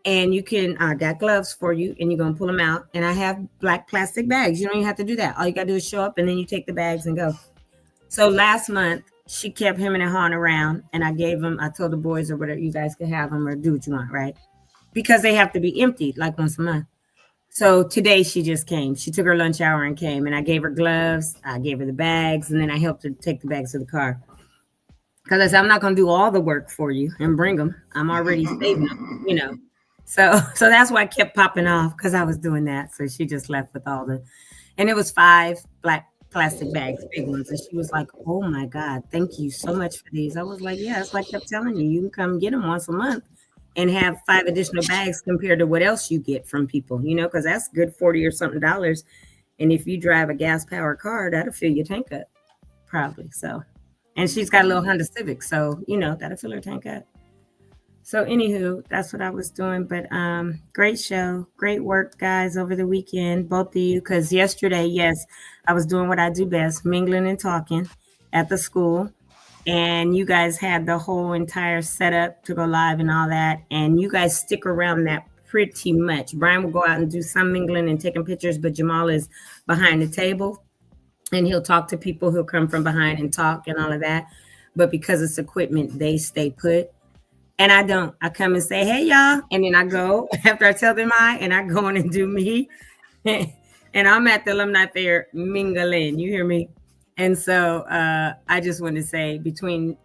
and you can, I got gloves for you and you're going to pull them out. And I have black plastic bags. You don't even have to do that. All you got to do is show up and then you take the bags and go. So last month she kept him and hawing around and I told the boys or whatever, you guys can have them or do what you want, right? Because they have to be emptied like once a month. So today she just came. She took her lunch hour and came and I gave her gloves. I gave her the bags and then I helped her take the bags to the car. Because I said, I'm not going to do all the work for you and bring them. I'm already saving them, So that's why I kept popping off because I was doing that. So she just left with and it was 5 black plastic bags, big ones. And she was like, oh my God, thank you so much for these. I was like, yeah, that's why I kept telling you, you can come get them once a month and have 5 additional bags compared to what else you get from people, because that's good $40 or something. And if you drive a gas powered car, that'll fill your tank up probably. So, and she's got a little Honda Civic. So, that'll fill her tank up. So anywho, that's what I was doing. But great show. Great work, guys, over the weekend, both of you. Because yesterday, yes, I was doing what I do best, mingling and talking at the school. And you guys had the whole entire setup to go live and all that. And you guys stick around that pretty much. Brian will go out and do some mingling and taking pictures, but Jamal is behind the table. and he'll talk to people who'll come from behind and talk and all of that. But because it's equipment, they stay put. And I don't. I come and say, hey, y'all. And then I go after I tell them hi, and I go in and do me. And I'm at the alumni fair mingling. You hear me? And so I just want to say, between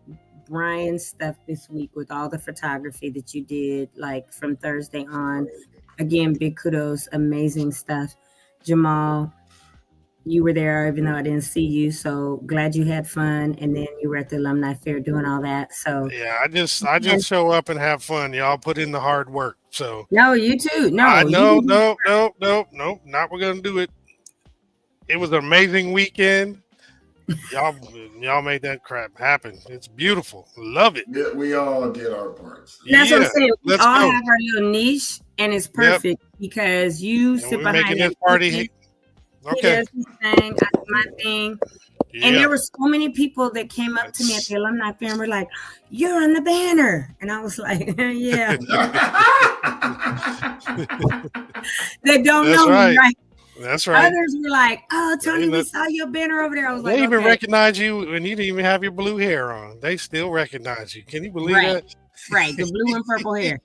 Brian's stuff this week with all the photography that you did, like from Thursday on, again, big kudos, amazing stuff. Jamal, you were there even though I didn't see you, so glad you had fun. And then you were at the alumni fair doing all that. So Yeah, I just show up and have fun. Y'all put in the hard work. So no, you too. No, I you no, not we're gonna do it. It was an amazing weekend. Y'all made that crap happen. It's beautiful. Love it. Yeah, we all did our parts. That's what I'm saying. We let's all go. have our little niche, and it's perfect because you And sit we're behind making that this party. He Okay. does his thing, I do my thing. Yeah. And there were so many people that came up to me at the alumni fair and were like, "You're on the banner," and I was like, "Yeah." They don't That's know right. me, right? That's right. Others were like, "Oh, Tony, we look- saw your banner over there." I was They like, even "Okay, recognize you when you didn't even have your blue hair on. They still recognize you. Can you believe Right. that? right." The blue and purple hair.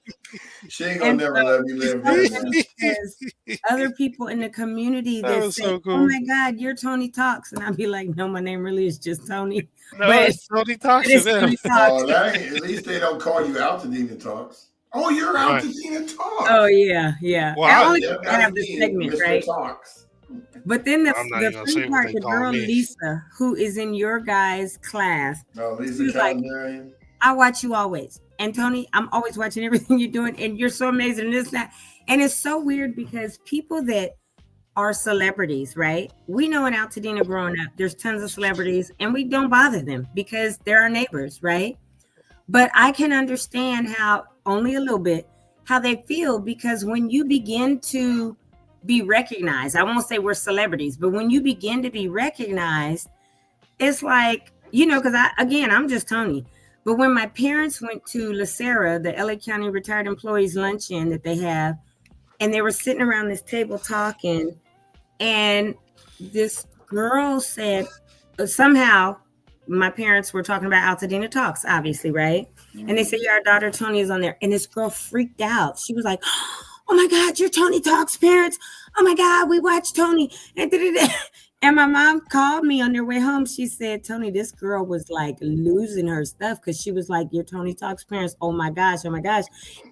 She ain't gonna And never so let me live it's there. so Man. funny because other people in the community That that was say, so cool. "Oh my God, you're Tony Talks," and I'd be like, "No, my name really is just Tony." No, But it's Tony talks it to is them. Tony Oh, Talks. that ain't, at least they don't call you Altadena Talks. Oh, you're Right. Altadena Talks. Oh yeah, yeah. Well, I I- only Yeah, have that's this me, segment, Mr. right? Talks. But then I'm not even the gonna funny say what part, they the call girl me. Lisa, who is in your guys' class, No, she Lisa was like, Calendarian. "I watch you always." And Tony, I'm always watching everything you're doing, and you're so amazing. And this, that. And it's so weird because people that are celebrities, right? We know in Altadena growing up, there's tons of celebrities, and we don't bother them because they're our neighbors, right? But I can understand how, only a little bit, how they feel, because when you begin to be recognized, I won't say we're celebrities, but when you begin to be recognized, it's like, because I'm just Tony. But when my parents went to La Serra, the LA County Retired Employees Luncheon that they have, and they were sitting around this table talking, and this girl said, somehow my parents were talking about Altadena Talks, obviously, right? And they said, "Yeah, our daughter Tony is on there." And this girl freaked out. She was like, "Oh my God, you're Tony Talks parents. Oh my God, we watch Tony." And my mom called me on their way home. She said, "Tony, this girl was like losing her stuff because she was like, 'You're Tony Talks parents. Oh my gosh, oh my gosh."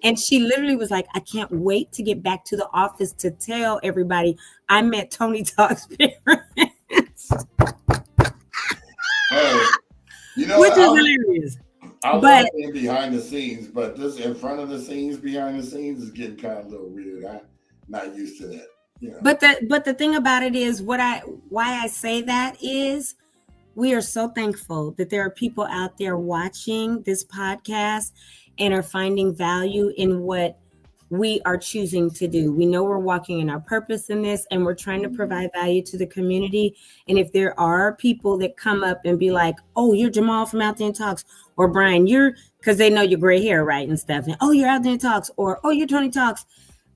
And she literally was like, "I can't wait to get back to the office to tell everybody I met Tony Talks parents." Oh, Which is hilarious. I love But- being behind the scenes, but this in front of the scenes, behind the scenes is getting kind of a little weird. I'm not used to that. But the thing about it is, why I say that is, we are so thankful that there are people out there watching this podcast and are finding value in what we are choosing to do. We know we're walking in our purpose in this, and we're trying to provide value to the community. And if there are people that come up and be like, "Oh, you're Jamal from Altadena Talks," or "Brian, because they know your gray hair, right, and stuff, and "Oh, you're Altadena Talks," or "Oh, you're Tony Talks,"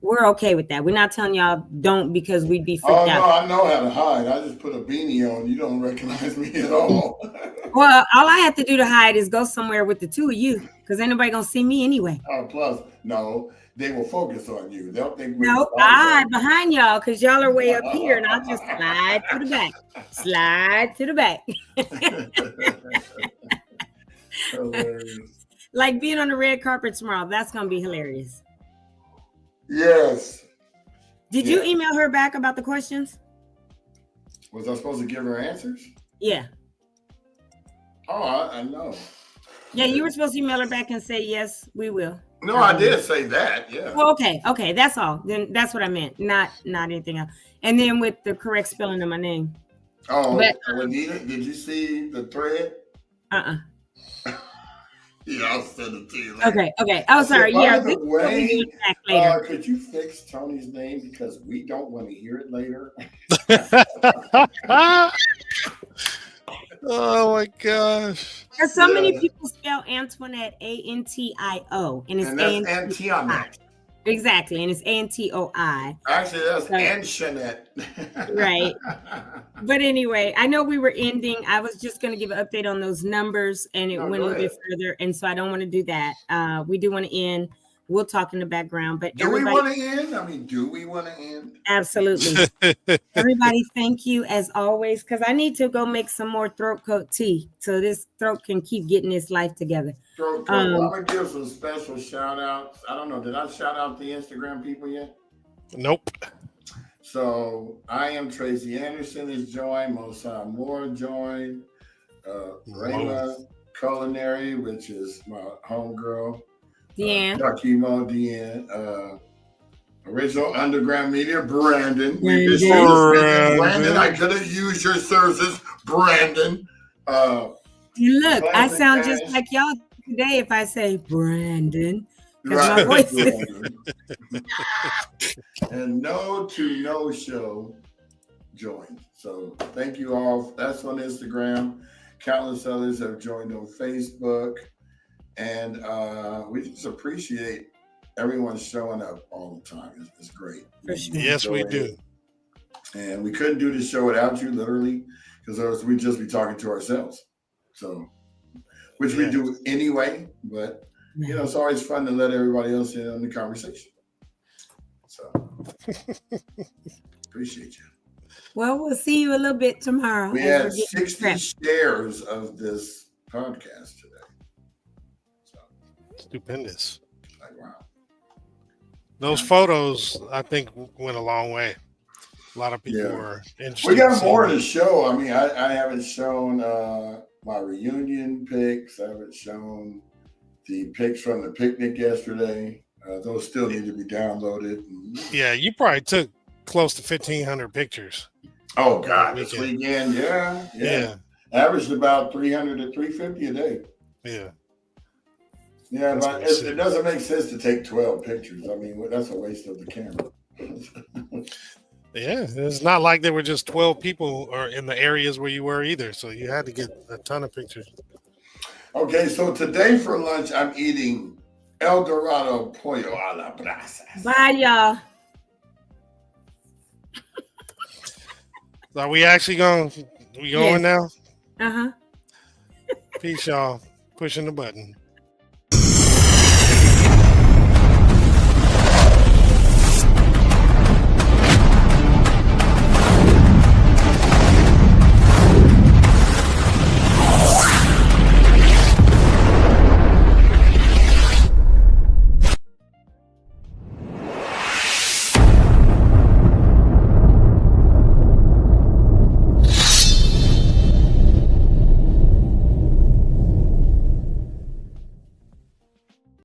we're okay with that. We're not telling y'all don't, because we'd be freaked out. No, I know how to hide. I just put a beanie on. You don't recognize me at all. Well, all I have to do to hide is go somewhere with the two of you, because ain't nobody gonna see me anyway. Plus, no, they will focus on you. They'll think. No, I hide behind y'all because y'all are way up here, and I'll just slide to the back. Slide to the back. Hilarious. Like being on the red carpet tomorrow. That's gonna be hilarious. Yes. Did you email her back about the questions? Was I supposed to give her answers? Yeah. Oh, I know. Yeah, you were supposed to email her back and say, "Yes, we will." No, I did say that. Yeah. Well, okay, that's all. Then that's what I meant, not anything else. And then with the correct spelling of my name. Oh, But- Juanita, did you see the thread? Yeah, I'll send it to you later. Okay. Oh, sorry. By Yeah. the we can way, do it back later. Could you fix Tony's name because we don't want to hear it later? Oh my gosh. Because so many people spell Antoinette Antio, and it's And that's Antoinette. Exactly, and it's Antoi. Actually, that's Antoinette. Right. But anyway, I know we were ending. I was just going to give an update on those numbers, and it No, went a go little bit ahead. further. And so I don't want to do that. We do want to end. We'll talk in the background, but Do we everybody, want to end? I mean, do we want to end? absolutely. Everybody, thank you as always, because I need to go make some more throat coat tea so this throat can keep getting its life together. Well, I'm going to give some special shout outs. I don't know. Did I shout out the Instagram people yet? Nope. So I am Tracy Anderson is joined. Mosai Moore joined. Rayla Culinary, which is my homegirl. Deanne. Ducky Mo, Deanne. Original Underground Media, Brandon. Brandon, I could have used your services, Brandon. Look, I Classic sound Dash. just like y'all today if I say Brandon. Right. My voice is And No to No Show joined. So thank you all. That's on Instagram. Countless others have joined on Facebook. And we just appreciate everyone showing up all the time. It's great. For sure. Yes, we do. And we couldn't do this show without you, literally, because we'd just be talking to ourselves. So, which we do anyway, but you know, it's always fun to let everybody else in on the conversation. So, appreciate you. Well, we'll see you a little bit tomorrow. We had 60 shares of this podcast today. So, Stupendous. like, wow. Those photos, I think, went a long way. A lot of people were interested. We got more to show. I mean, I haven't shown my reunion pics. I haven't shown the pics from the picnic yesterday. Those still need to be downloaded. Yeah, you probably took close to 1,500 pictures. Oh, God, this weekend. Yeah. Averaged about 300 to 350 a day. Yeah. Yeah, but it doesn't make sense to take 12 pictures. I mean, that's a waste of the camera. Yeah, it's not like there were just 12 people or in the areas where you were either. So you had to get a ton of pictures. Okay, so today for lunch, I'm eating El Dorado Pollo a la Brasa. Bye, y'all. So are we actually going now? Uh-huh. Peace, y'all. Pushing the button.